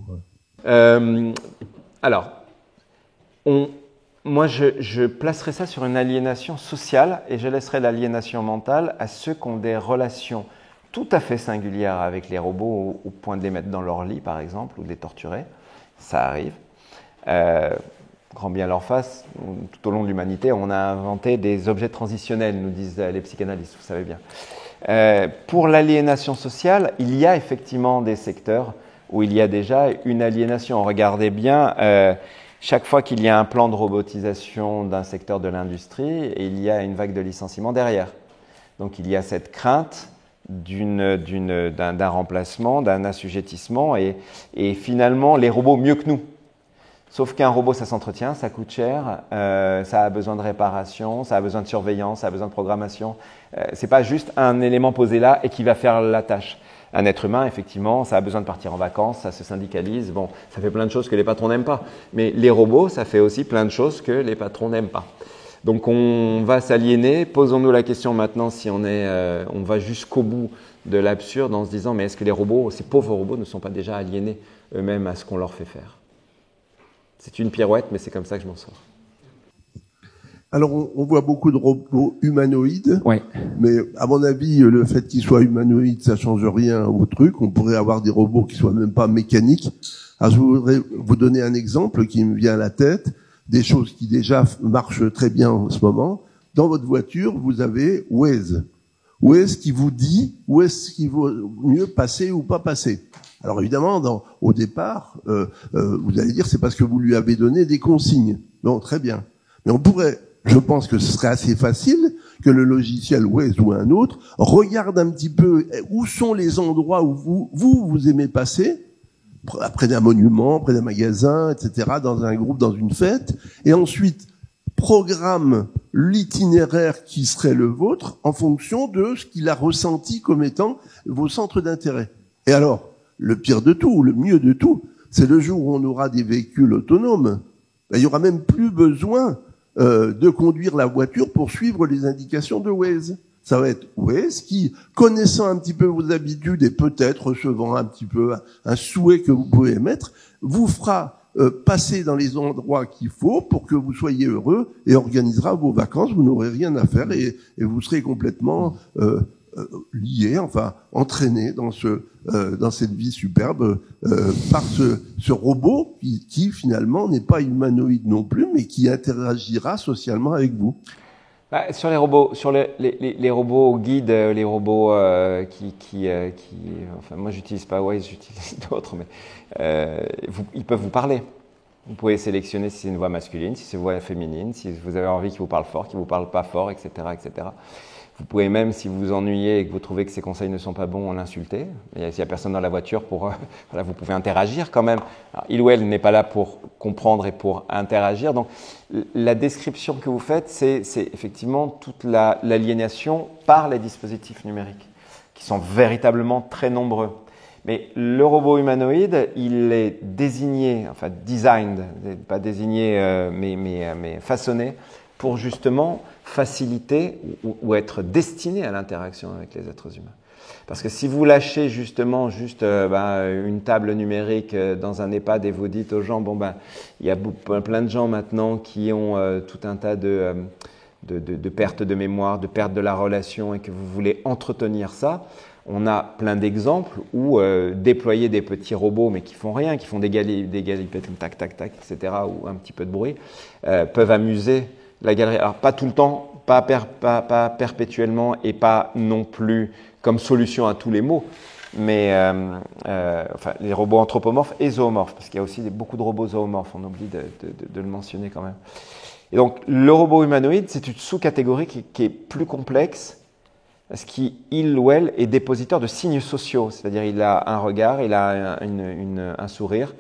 Alors, moi je placerai ça sur une aliénation sociale et je laisserai l'aliénation mentale à ceux qui ont des relations tout à fait singulières avec les robots au point de les mettre dans leur lit par exemple ou de les torturer. Ça arrive. Grand bien leur face, tout au long de l'humanité, on a inventé des objets transitionnels, nous disent les psychanalystes, vous savez bien. Pour l'aliénation sociale, il y a effectivement des secteurs où il y a déjà une aliénation. Regardez bien, chaque fois qu'il y a un plan de robotisation d'un secteur de l'industrie, il y a une vague de licenciements derrière. Donc il y a cette crainte d'un remplacement, d'un assujettissement, et finalement les robots mieux que nous. Sauf qu'un robot, ça s'entretient, ça coûte cher, ça a besoin de réparation, ça a besoin de surveillance, ça a besoin de programmation. C'est pas juste un élément posé là et qui va faire la tâche. Un être humain, effectivement, ça a besoin de partir en vacances, ça se syndicalise, bon, ça fait plein de choses que les patrons n'aiment pas. Mais les robots, ça fait aussi plein de choses que les patrons n'aiment pas. Donc on va s'aliéner. Posons-nous la question maintenant si on va jusqu'au bout de l'absurde en se disant mais est-ce que les robots, ces pauvres robots, ne sont pas déjà aliénés eux-mêmes à ce qu'on leur fait faire? C'est une pirouette, mais c'est comme ça que je m'en sors. Alors, on voit beaucoup de robots humanoïdes. Ouais. Mais à mon avis, le fait qu'ils soient humanoïdes, ça change rien au truc. On pourrait avoir des robots qui soient même pas mécaniques. Alors, je voudrais vous donner un exemple qui me vient à la tête, des choses qui déjà marchent très bien en ce moment. Dans votre voiture, vous avez Waze. Waze qui vous dit où est-ce qu'il vaut mieux passer ou pas passer. Alors évidemment, au départ, vous allez dire c'est parce que vous lui avez donné des consignes. Bon, très bien. Mais on pourrait, je pense que ce serait assez facile que le logiciel Waze ou un autre regarde un petit peu où sont les endroits où vous aimez passer, près d'un monument, près d'un magasin, etc., dans un groupe, dans une fête, et ensuite programme l'itinéraire qui serait le vôtre en fonction de ce qu'il a ressenti comme étant vos centres d'intérêt. Et alors, le pire de tout, le mieux de tout, c'est le jour où on aura des véhicules autonomes. Il n'y aura même plus besoin de conduire la voiture pour suivre les indications de Waze. Ça va être Waze qui, connaissant un petit peu vos habitudes et peut-être recevant un petit peu un souhait que vous pouvez émettre, vous fera passer dans les endroits qu'il faut pour que vous soyez heureux et organisera vos vacances. Vous n'aurez rien à faire et vous serez complètement lié, enfin entraîné dans cette vie superbe par ce robot qui finalement n'est pas humanoïde non plus, mais qui interagira socialement avec vous. Bah, sur les robots, sur les robots guides, les robots enfin moi j'utilise pas Waze, j'utilise d'autres, mais ils peuvent vous parler. Vous pouvez sélectionner si c'est une voix masculine, si c'est une voix féminine, si vous avez envie qu'il vous parle fort, qu'il vous parle pas fort, etc., etc. Vous pouvez même, si vous vous ennuyez et que vous trouvez que ces conseils ne sont pas bons, l'insulter. S'il n'y a personne dans la voiture, voilà, vous pouvez interagir quand même. Alors, il ou elle n'est pas là pour comprendre et pour interagir. Donc, la description que vous faites, c'est effectivement toute l'aliénation par les dispositifs numériques, qui sont véritablement très nombreux. Mais le robot humanoïde, il est désigné, enfin designed, pas désigné, mais façonné pour justement faciliter ou être destiné à l'interaction avec les êtres humains. Parce que si vous lâchez justement une table numérique dans un EHPAD et vous dites aux gens, il y a plein de gens maintenant qui ont tout un tas de perte de mémoire, de perte de la relation et que vous voulez entretenir ça, on a plein d'exemples où déployer des petits robots, mais qui font rien, qui font des galipettes, tac, tac, tac, etc., ou un petit peu de bruit, peuvent amuser la galerie. Alors, pas tout le temps, pas perpétuellement et pas non plus comme solution à tous les maux, mais enfin, les robots anthropomorphes et zoomorphes, parce qu'il y a aussi beaucoup de robots zoomorphes, on oublie de le mentionner quand même. Et donc, le robot humanoïde, c'est une sous-catégorie qui est plus complexe, parce qu'il ou elle est dépositeur de signes sociaux, c'est-à-dire il a un regard, il a un sourire.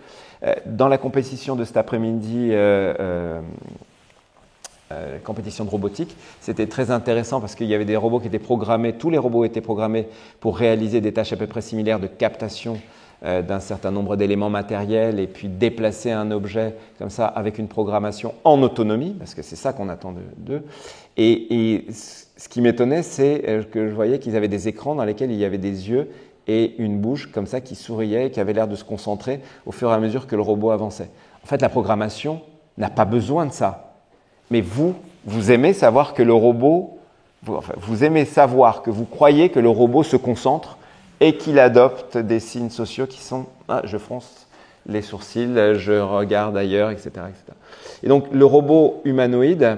Dans la compétition de cet après-midi, compétition de robotique, c'était très intéressant parce qu'il y avait des robots qui étaient programmés, tous les robots étaient programmés pour réaliser des tâches à peu près similaires de captation d'un certain nombre d'éléments matériels et puis déplacer un objet comme ça avec une programmation en autonomie, parce que c'est ça qu'on attend d'eux. Et ce qui m'étonnait, c'est que je voyais qu'ils avaient des écrans dans lesquels il y avait des yeux et une bouche comme ça qui souriait et qui avait l'air de se concentrer au fur et à mesure que le robot avançait. En fait, la programmation n'a pas besoin de ça. Mais vous aimez savoir que le robot, vous aimez savoir que vous croyez que le robot se concentre et qu'il adopte des signes sociaux qui sont je fronce les sourcils, je regarde ailleurs, etc., etc. Et donc, le robot humanoïde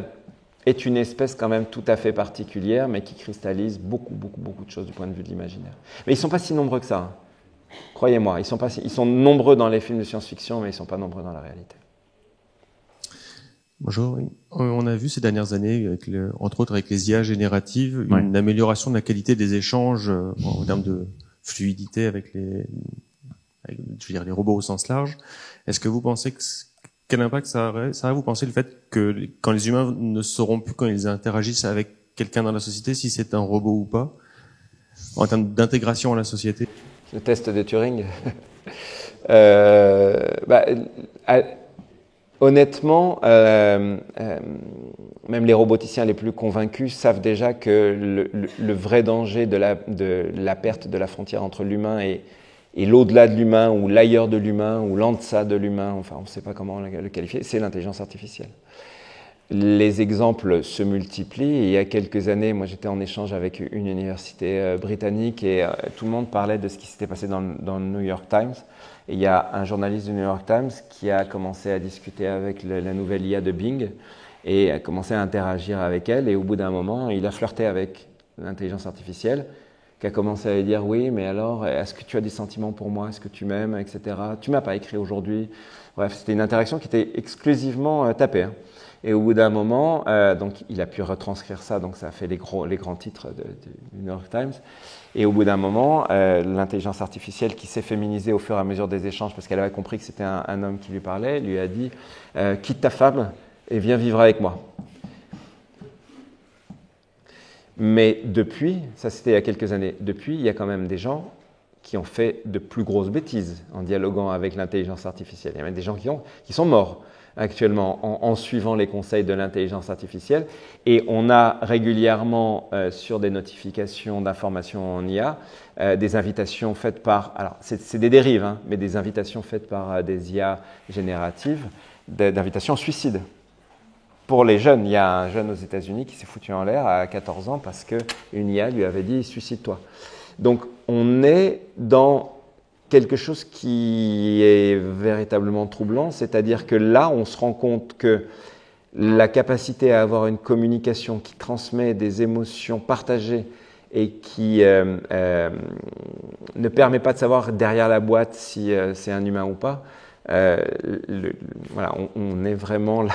est une espèce quand même tout à fait particulière, mais qui cristallise beaucoup de choses du point de vue de l'imaginaire. Mais ils ne sont pas si nombreux que ça. Hein. Croyez-moi, ils sont nombreux dans les films de science-fiction, mais ils ne sont pas nombreux dans la réalité. Bonjour. On a vu ces dernières années, entre autres avec les IA génératives, une amélioration de la qualité des échanges en termes de fluidité avec les robots au sens large. Est-ce que vous pensez quel impact ça aurait, vous pensez, le fait que quand les humains ne sauront plus quand ils interagissent avec quelqu'un dans la société, si c'est un robot ou pas, en termes d'intégration à la société? Le test de Turing. Honnêtement, même les roboticiens les plus convaincus savent déjà que le vrai danger de la perte de la frontière entre l'humain et l'au-delà de l'humain, ou l'ailleurs de l'humain, ou l'en-deçà de l'humain, enfin on ne sait pas comment le qualifier, c'est l'intelligence artificielle. Les exemples se multiplient. Et il y a quelques années, moi j'étais en échange avec une université britannique et tout le monde parlait de ce qui s'était passé dans le New York Times. Et il y a un journaliste du New York Times qui a commencé à discuter avec la nouvelle IA de Bing et a commencé à interagir avec elle. Et au bout d'un moment, il a flirté avec l'intelligence artificielle, qui a commencé à lui dire « Oui, mais alors, est-ce que tu as des sentiments pour moi? Est-ce que tu m'aimes, etc. Tu ne m'as pas écrit aujourd'hui ?» Bref, c'était une interaction qui était exclusivement tapée. Hein. Et au bout d'un moment, donc il a pu retranscrire ça, donc ça a fait les grands titres du New York Times. Et au bout d'un moment, l'intelligence artificielle qui s'est féminisée au fur et à mesure des échanges, parce qu'elle avait compris que c'était un homme qui lui parlait, lui a dit « Quitte ta femme et viens vivre avec moi ». Mais depuis, ça c'était il y a quelques années, depuis, il y a quand même des gens qui ont fait de plus grosses bêtises en dialoguant avec l'intelligence artificielle. Il y a même des gens qui sont morts actuellement en suivant les conseils de l'intelligence artificielle. Et on a régulièrement sur des notifications d'informations en IA des invitations faites par, alors c'est des dérives, hein, mais des invitations faites par des IA génératives, d'invitations au suicide. Pour les jeunes, il y a un jeune aux États-Unis qui s'est foutu en l'air à 14 ans parce qu'une IA lui avait dit « suicide-toi ». Donc on est dans quelque chose qui est véritablement troublant, c'est-à-dire que là, on se rend compte que la capacité à avoir une communication qui transmet des émotions partagées et qui ne permet pas de savoir derrière la boîte si c'est un humain ou pas, voilà, on est vraiment là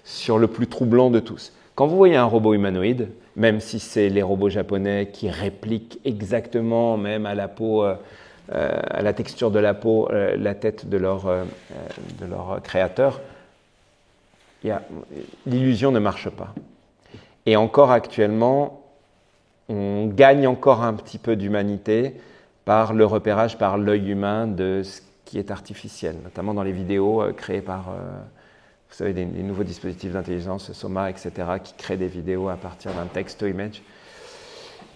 sur le plus troublant de tous. Quand vous voyez un robot humanoïde, même si c'est les robots japonais qui répliquent exactement, même à la peau, à la texture de la peau, la tête de leur créateur, l'illusion ne marche pas. Et encore actuellement, on gagne encore un petit peu d'humanité par le repérage par l'œil humain de ce qui est artificiel, notamment dans les vidéos créées par, vous savez, des nouveaux dispositifs d'intelligence, Soma, etc., qui créent des vidéos à partir d'un text-to-image.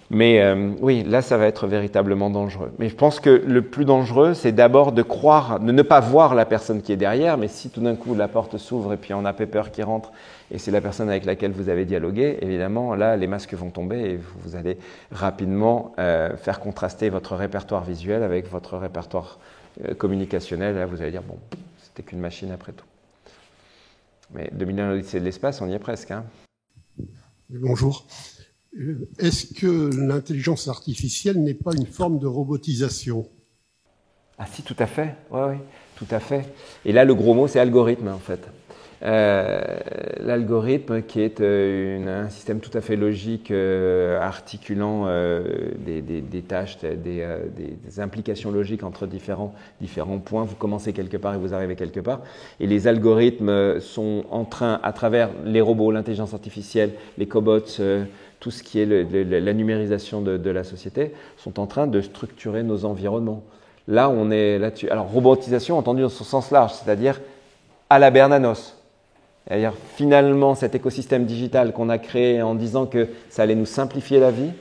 Mais oui, là, ça va être véritablement dangereux. Mais je pense que le plus dangereux, c'est d'abord de croire, de ne pas voir la personne qui est derrière, mais si tout d'un coup la porte s'ouvre et puis on a Pepper qui rentre et c'est la personne avec laquelle vous avez dialogué, évidemment, là, les masques vont tomber et vous allez rapidement faire contraster votre répertoire visuel avec votre répertoire communicationnel. Là, vous allez dire, bon, c'était qu'une machine après tout. Mais 2001 l'Odyssée de l'espace, on y est presque. Hein. Bonjour. Est-ce que l'intelligence artificielle n'est pas une forme de robotisation? Ah si, tout à fait. Oui, tout à fait. Et là, le gros mot, c'est algorithme, en fait. L'algorithme qui est un système tout à fait logique articulant des tâches, des implications logiques entre différents points. Vous commencez quelque part et vous arrivez quelque part. Et les algorithmes sont en train, à travers les robots, l'intelligence artificielle, les cobots, tout ce qui est la numérisation de la société, sont en train de structurer nos environnements. Là, on est là-dessus. Alors, robotisation entendue dans son sens large, c'est-à-dire à la Bernanos. C'est-à-dire, finalement, cet écosystème digital qu'on a créé en disant que ça allait nous simplifier la vie,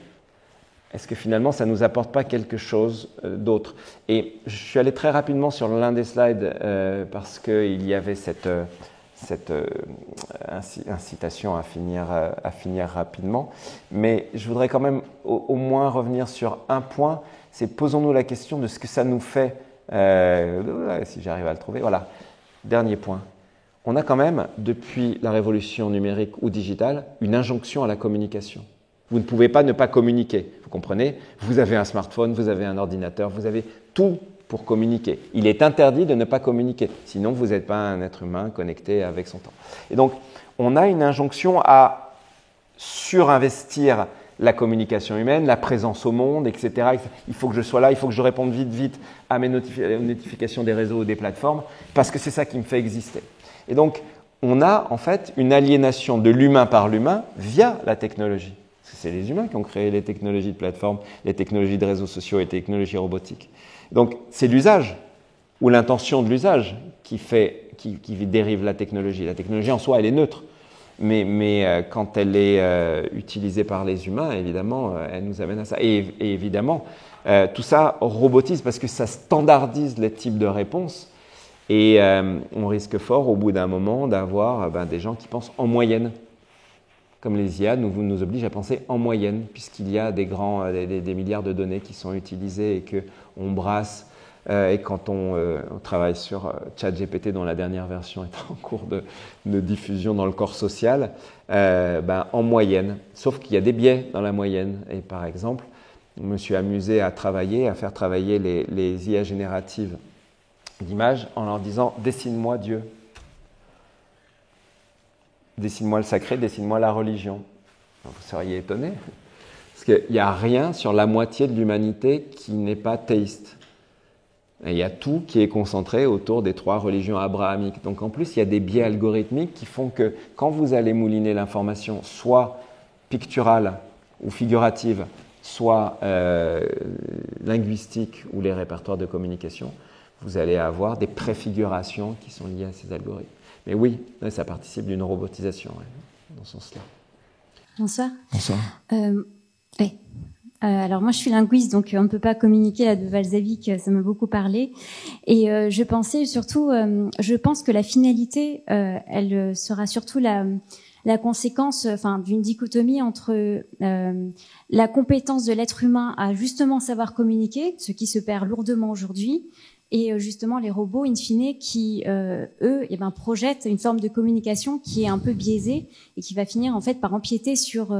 est-ce que finalement, ça ne nous apporte pas quelque chose d'autre? Et je suis allé très rapidement sur l'un des slides parce qu'il y avait cette incitation à finir rapidement. Mais je voudrais quand même au moins revenir sur un point, c'est posons-nous la question de ce que ça nous fait, si j'arrive à le trouver, voilà, dernier point. On a quand même, depuis la révolution numérique ou digitale, une injonction à la communication. Vous ne pouvez pas ne pas communiquer, vous comprenez? Vous avez un smartphone, vous avez un ordinateur, vous avez tout pour communiquer. Il est interdit de ne pas communiquer, sinon vous n'êtes pas un être humain connecté avec son temps. Et donc, on a une injonction à surinvestir la communication humaine, la présence au monde, etc. Il faut que je sois là, il faut que je réponde vite à mes notifications des réseaux ou des plateformes, parce que c'est ça qui me fait exister. Et donc, on a en fait une aliénation de l'humain par l'humain via la technologie. C'est les humains qui ont créé les technologies de plateforme, les technologies de réseaux sociaux et les technologies robotiques. Donc, c'est l'usage ou l'intention de l'usage qui dérive la technologie. La technologie en soi, elle est neutre. Mais quand elle est utilisée par les humains, évidemment, elle nous amène à ça. Et évidemment, tout ça robotise parce que ça standardise les types de réponses. Et on risque fort, au bout d'un moment, d'avoir des gens qui pensent en moyenne. Comme les IA nous obligent à penser en moyenne, puisqu'il y a des milliards de données qui sont utilisées et qu'on brasse. Et quand on travaille sur ChatGPT, dont la dernière version est en cours de diffusion dans le corps social, en moyenne. Sauf qu'il y a des biais dans la moyenne. Et par exemple, je me suis amusé à faire travailler les IA génératives d'images en leur disant « Dessine-moi Dieu ». Dessine-moi le sacré, dessine-moi la religion. Vous seriez étonné, parce qu'il n'y a rien sur la moitié de l'humanité qui n'est pas théiste. Et il y a tout qui est concentré autour des 3 religions abrahamiques. Donc en plus, il y a des biais algorithmiques qui font que quand vous allez mouliner l'information, soit picturale ou figurative, soit linguistique ou les répertoires de communication, vous allez avoir des préfigurations qui sont liées à ces algorithmes. Mais oui, ça participe d'une robotisation, dans ce sens-là. Bonsoir. Bonsoir. Oui. Alors moi je suis linguiste, donc on ne peut pas communiquer là de Valzavic, ça m'a beaucoup parlé. Et je pensais surtout, je pense que la finalité, elle sera surtout la conséquence, d'une dichotomie entre la compétence de l'être humain à justement savoir communiquer, ce qui se perd lourdement aujourd'hui, et justement les robots in fine qui eux projettent une forme de communication qui est un peu biaisée et qui va finir en fait par empiéter sur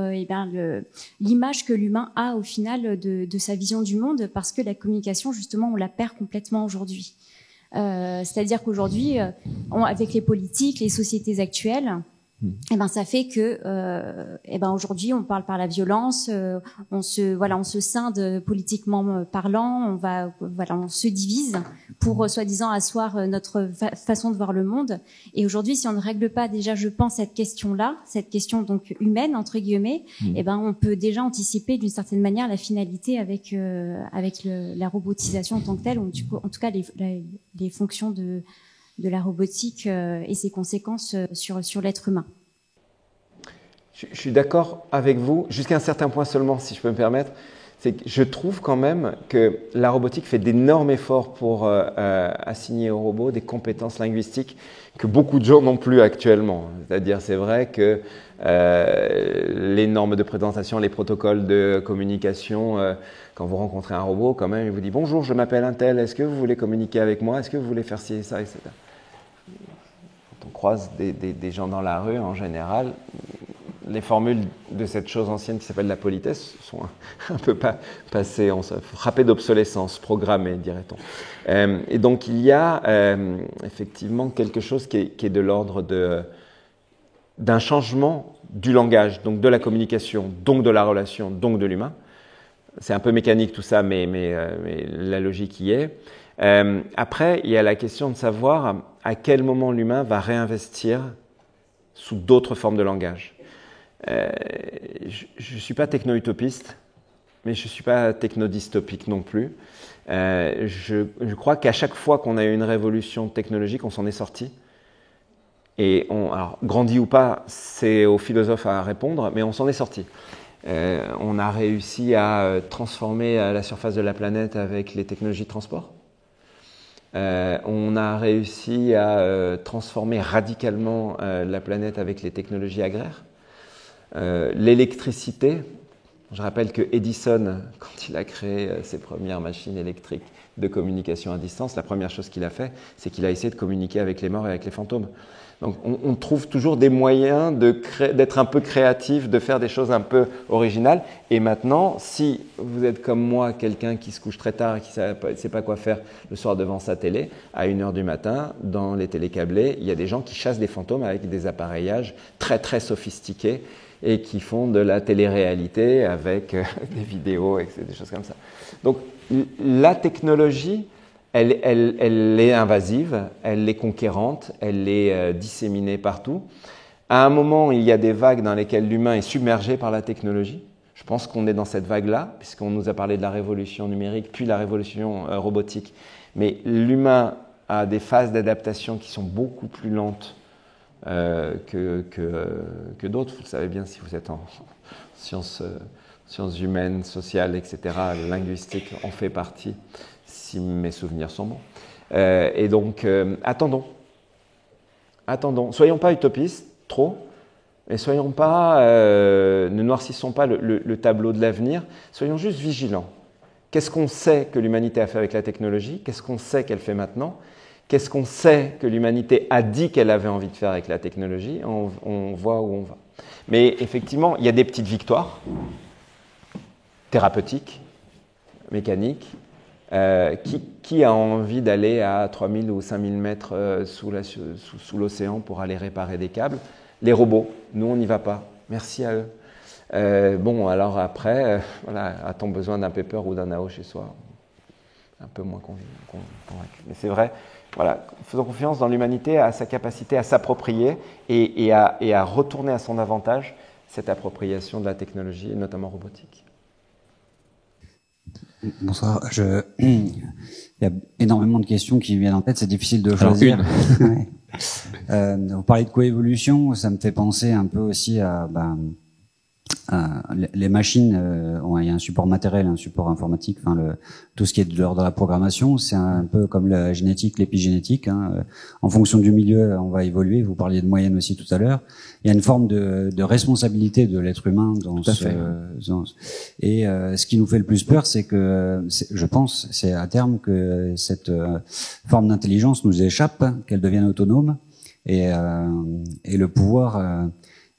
l'image que l'humain a au final de sa vision du monde, parce que la communication justement on la perd complètement aujourd'hui. C'est-à-dire qu'aujourd'hui avec les politiques, les sociétés actuelles, ça fait que aujourd'hui on parle par la violence, on se scinde politiquement parlant, on se divise pour soi-disant asseoir notre façon de voir le monde. Et aujourd'hui, si on ne règle pas déjà, je pense, cette question donc humaine entre guillemets, on peut déjà anticiper d'une certaine manière la finalité avec la robotisation en tant que telle, ou en tout cas les fonctions de la robotique et ses conséquences sur l'être humain. Je suis d'accord avec vous, jusqu'à un certain point seulement, si je peux me permettre. C'est que je trouve quand même que la robotique fait d'énormes efforts pour assigner aux robots des compétences linguistiques que beaucoup de gens n'ont plus actuellement. C'est-à-dire, c'est vrai que les normes de présentation, les protocoles de communication, quand vous rencontrez un robot, quand même, il vous dit « Bonjour, je m'appelle un tel, est-ce que vous voulez communiquer avec moi? Est-ce que vous voulez faire ci et ça, etc. » Quand on croise des gens dans la rue, en général, les formules de cette chose ancienne qui s'appelle la politesse sont un peu passées, frappées d'obsolescence, programmées, dirait-on. Et donc il y a effectivement quelque chose qui est de l'ordre d'un changement du langage, donc de la communication, donc de la relation, donc de l'humain. C'est un peu mécanique tout ça, mais la logique y est. Après, il y a la question de savoir à quel moment l'humain va réinvestir sous d'autres formes de langage. Je ne suis pas techno-utopiste, mais je ne suis pas techno-dystopique non plus. Je crois qu'à chaque fois qu'on a eu une révolution technologique, on s'en est sorti. Et alors, grandi ou pas, c'est aux philosophes à répondre, mais on s'en est sorti. On a réussi à transformer la surface de la planète avec les technologies de transport. On a réussi à transformer radicalement la planète avec les technologies agraires. L'électricité, je rappelle que Edison, quand il a créé ses premières machines électriques de communication à distance, la première chose qu'il a fait, c'est qu'il a essayé de communiquer avec les morts et avec les fantômes. Donc on trouve toujours des moyens d'être un peu créatif, de faire des choses un peu originales. Et maintenant, si vous êtes comme moi, quelqu'un qui se couche très tard et qui ne sait pas quoi faire le soir devant sa télé, à 1h du matin, dans les télécablés, il y a des gens qui chassent des fantômes avec des appareillages très très sophistiqués et qui font de la télé-réalité avec des vidéos et des choses comme ça. Donc la technologie, elle est invasive, elle est conquérante, elle est disséminée partout. À un moment, il y a des vagues dans lesquelles l'humain est submergé par la technologie. Je pense qu'on est dans cette vague-là, puisqu'on nous a parlé de la révolution numérique, puis la révolution robotique. Mais l'humain a des phases d'adaptation qui sont beaucoup plus lentes que d'autres. Vous le savez bien si vous êtes en sciences humaines, sociales, etc. Linguistique en fait partie, si mes souvenirs sont bons. Et donc, attendons. Soyons pas utopistes, trop, mais soyons pas, ne noircissons pas le tableau de l'avenir, soyons juste vigilants. Qu'est-ce qu'on sait que l'humanité a fait avec la technologie? Qu'est-ce qu'on sait qu'elle fait maintenant? Qu'est-ce qu'on sait que l'humanité a dit qu'elle avait envie de faire avec la technologie? On voit où on va. Mais effectivement, il y a des petites victoires thérapeutiques, mécaniques. Qui a envie d'aller à 3000 ou 5000 mètres sous l'océan pour aller réparer des câbles? Les robots. Nous, on n'y va pas. Merci à eux. Bon, alors après, voilà, a-t-on besoin d'un paper ou d'un AO chez soi? Un peu moins convaincu. Mais c'est vrai, voilà, faisons confiance dans l'humanité, à sa capacité à s'approprier et à retourner à son avantage cette appropriation de la technologie, et notamment robotique. Bonsoir. Il y a énormément de questions qui viennent en tête. C'est difficile de choisir. Ouais. Vous parlez de coévolution. Ça me fait penser un peu aussi à les machines. Il y a un support matériel, un support informatique. Enfin, tout ce qui est de l'ordre de la programmation, c'est un peu comme la génétique, l'épigénétique. En fonction du milieu, on va évoluer. Vous parliez de moyenne aussi tout à l'heure. Il y a une forme de responsabilité de l'être humain dans et ce qui nous fait le plus peur, c'est que, je pense, c'est à terme que cette forme d'intelligence nous échappe, qu'elle devienne autonome, et le pouvoir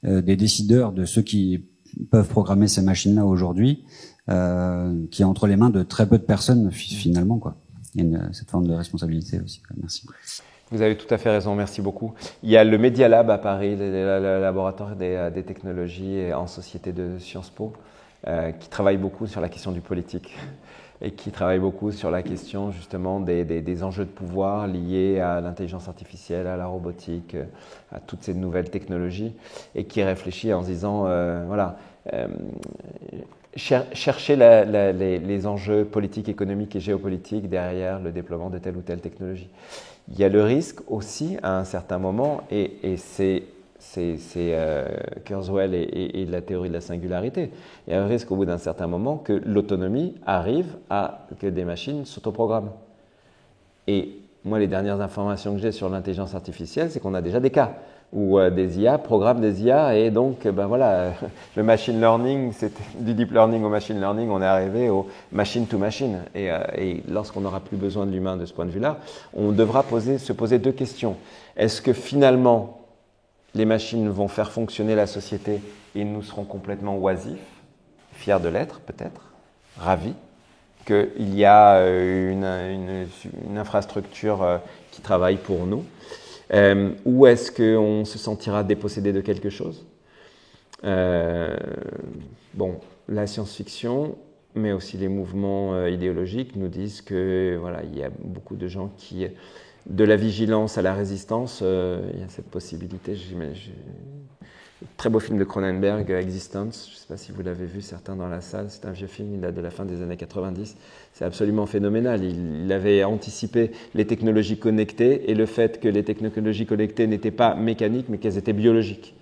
des décideurs, de ceux qui peuvent programmer ces machines-là aujourd'hui, qui est entre les mains de très peu de personnes finalement, quoi. Il y a cette forme de responsabilité aussi. Merci. Vous avez tout à fait raison, merci beaucoup. Il y a le Media Lab à Paris, le laboratoire des technologies en société de Sciences Po, qui travaille beaucoup sur la question du politique et qui travaille beaucoup sur la question justement des enjeux de pouvoir liés à l'intelligence artificielle, à la robotique, à toutes ces nouvelles technologies, et qui réfléchit en se disant, chercher les enjeux politiques, économiques et géopolitiques derrière le déploiement de telle ou telle technologie. Il y a le risque aussi, à un certain moment, et c'est Kurzweil et la théorie de la singularité, il y a un risque au bout d'un certain moment que l'autonomie arrive à que des machines s'autoprogramment. Et moi, les dernières informations que j'ai sur l'intelligence artificielle, c'est qu'on a déjà des cas où des IA programment des IA, et donc le machine learning, du deep learning au machine learning, on est arrivé au machine to machine. Et lorsqu'on n'aura plus besoin de l'humain de ce point de vue-là, on devra se poser deux questions. Est-ce que finalement, les machines vont faire fonctionner la société et nous serons complètement oisifs, fiers de l'être peut-être, ravis qu'il y a une infrastructure qui travaille pour nous, ou est-ce qu'on se sentira dépossédé de quelque chose? Bon, la science-fiction, mais aussi les mouvements idéologiques nous disent que voilà, il y a beaucoup de gens qui, de la vigilance à la résistance, il y a cette possibilité. Très beau film de Cronenberg, Existence, je ne sais pas si vous l'avez vu, certains dans la salle, c'est un vieux film, il date de la fin des années 90, c'est absolument phénoménal. Il avait anticipé les technologies connectées et le fait que les technologies connectées n'étaient pas mécaniques mais qu'elles étaient biologiques.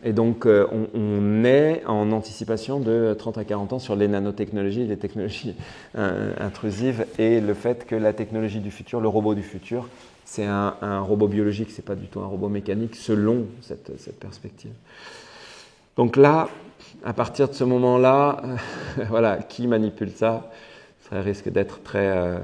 Et donc on est en anticipation de 30 à 40 ans sur les nanotechnologies, les technologies intrusives et le fait que la technologie du futur, le robot du futur, c'est un robot biologique, c'est pas du tout un robot mécanique selon cette perspective. Donc là, à partir de ce moment-là, voilà, qui manipule ça? Ça risque d'être très...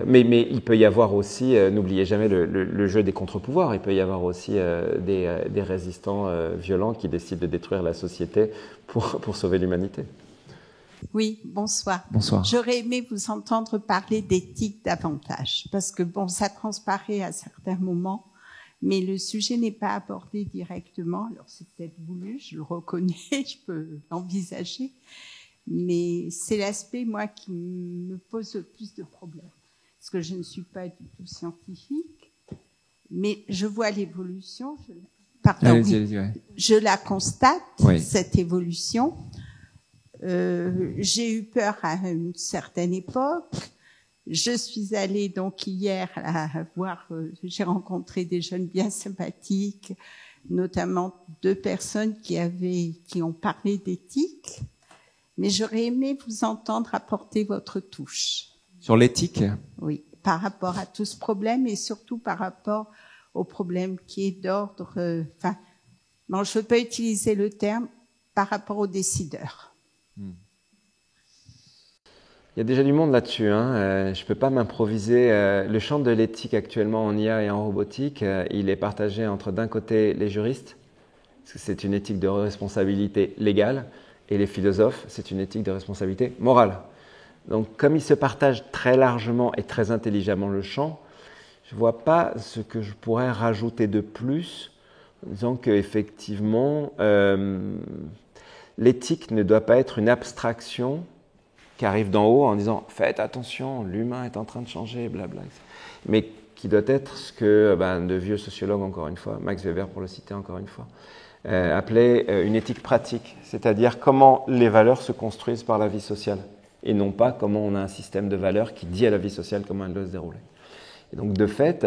Mais il peut y avoir aussi, n'oubliez jamais le jeu des contre-pouvoirs, il peut y avoir aussi des résistants violents qui décident de détruire la société pour sauver l'humanité. Oui, bonsoir. Bonsoir. J'aurais aimé vous entendre parler d'éthique davantage, parce que bon, ça transparaît à certains moments, mais le sujet n'est pas abordé directement. Alors c'est peut-être voulu, je le reconnais, je peux l'envisager, mais c'est l'aspect, moi, qui me pose le plus de problèmes. Parce que je ne suis pas du tout scientifique, mais je vois l'évolution. Je la constate, oui. Cette évolution. J'ai eu peur à une certaine époque. Je suis allée donc hier voir, j'ai rencontré des jeunes bien sympathiques, notamment 2 personnes qui ont parlé d'éthique. Mais j'aurais aimé vous entendre apporter votre touche. Sur l'éthique? Oui, par rapport à tout ce problème et surtout par rapport au problème qui est d'ordre... non, je ne veux pas utiliser le terme par rapport aux décideurs. Il y a déjà du monde là-dessus. Hein. Je ne peux pas m'improviser. Le champ de l'éthique actuellement en IA et en robotique, il est partagé entre d'un côté les juristes, parce que c'est une éthique de responsabilité légale, et les philosophes, c'est une éthique de responsabilité morale. Donc, comme ils se partagent très largement et très intelligemment le champ, je ne vois pas ce que je pourrais rajouter de plus, en disant qu'effectivement, l'éthique ne doit pas être une abstraction qui arrive d'en haut en disant « faites attention, l'humain est en train de changer, blabla », mais qui doit être ce que de vieux sociologues, encore une fois, Max Weber pour le citer encore une fois, appelait une éthique pratique, c'est-à-dire comment les valeurs se construisent par la vie sociale, et non pas comment on a un système de valeurs qui dit à la vie sociale comment elle doit se dérouler. Et donc de fait,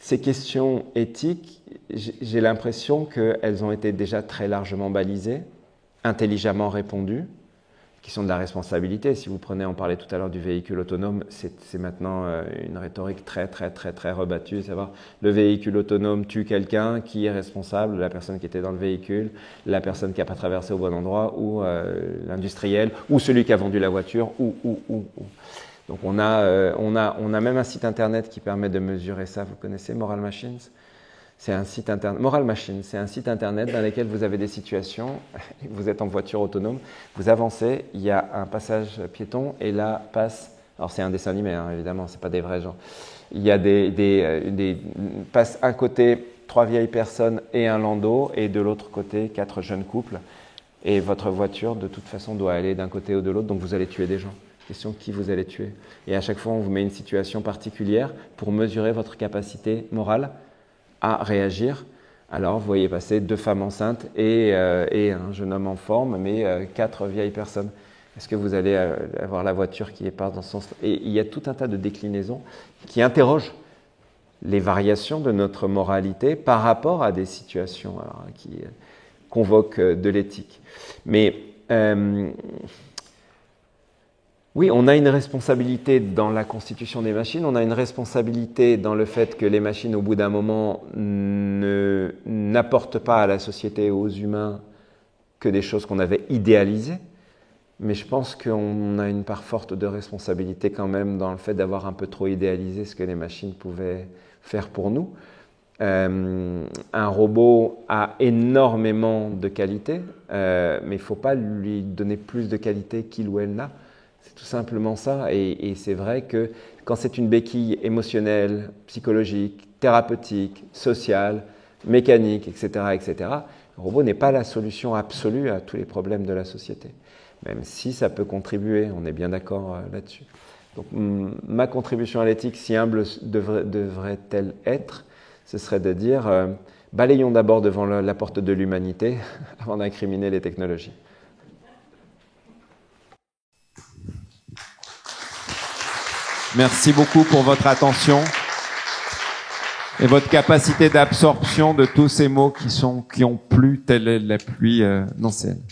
ces questions éthiques, j'ai l'impression qu'elles ont été déjà très largement balisées, intelligemment répondues, qui sont de la responsabilité. Si vous prenez, on parlait tout à l'heure du véhicule autonome, c'est maintenant une rhétorique très rebattue, savoir le véhicule autonome tue quelqu'un, qui est responsable? La personne qui était dans le véhicule, la personne qui n'a pas traversé au bon endroit, ou l'industriel, ou celui qui a vendu la voiture, ou. Donc on a même un site internet qui permet de mesurer ça. Vous connaissez Moral Machines? C'est un site internet, Moral Machine, c'est un site internet dans lequel vous avez des situations, vous êtes en voiture autonome, vous avancez, il y a un passage piéton et là passe, alors c'est un dessin animé hein, évidemment, c'est pas des vrais gens, il y a passe un côté 3 vieilles personnes et un landau et de l'autre côté 4 jeunes couples et votre voiture de toute façon doit aller d'un côté ou de l'autre, donc vous allez tuer des gens. Question qui vous allez tuer. Et à chaque fois on vous met une situation particulière pour mesurer votre capacité morale à réagir. Alors, vous voyez passer 2 femmes enceintes et un jeune homme en forme, mais 4 vieilles personnes. Est-ce que vous allez avoir la voiture qui part dans ce sens? Et il y a tout un tas de déclinaisons qui interrogent les variations de notre moralité par rapport à des situations qui convoquent de l'éthique. Mais oui, on a une responsabilité dans la constitution des machines, on a une responsabilité dans le fait que les machines, au bout d'un moment, n'apportent pas à la société et aux humains que des choses qu'on avait idéalisées. Mais je pense qu'on a une part forte de responsabilité quand même dans le fait d'avoir un peu trop idéalisé ce que les machines pouvaient faire pour nous. Un robot a énormément de qualités, mais il ne faut pas lui donner plus de qualité qu'il ou elle n'a. C'est tout simplement ça. Et c'est vrai que quand c'est une béquille émotionnelle, psychologique, thérapeutique, sociale, mécanique, etc., le robot n'est pas la solution absolue à tous les problèmes de la société. Même si ça peut contribuer, on est bien d'accord là-dessus. Donc ma contribution à l'éthique, si humble devrait-elle être, ce serait de dire balayons d'abord devant la porte de l'humanité avant d'incriminer les technologies. Merci beaucoup pour votre attention et votre capacité d'absorption de tous ces mots qui ont plu telle la pluie nancéenne.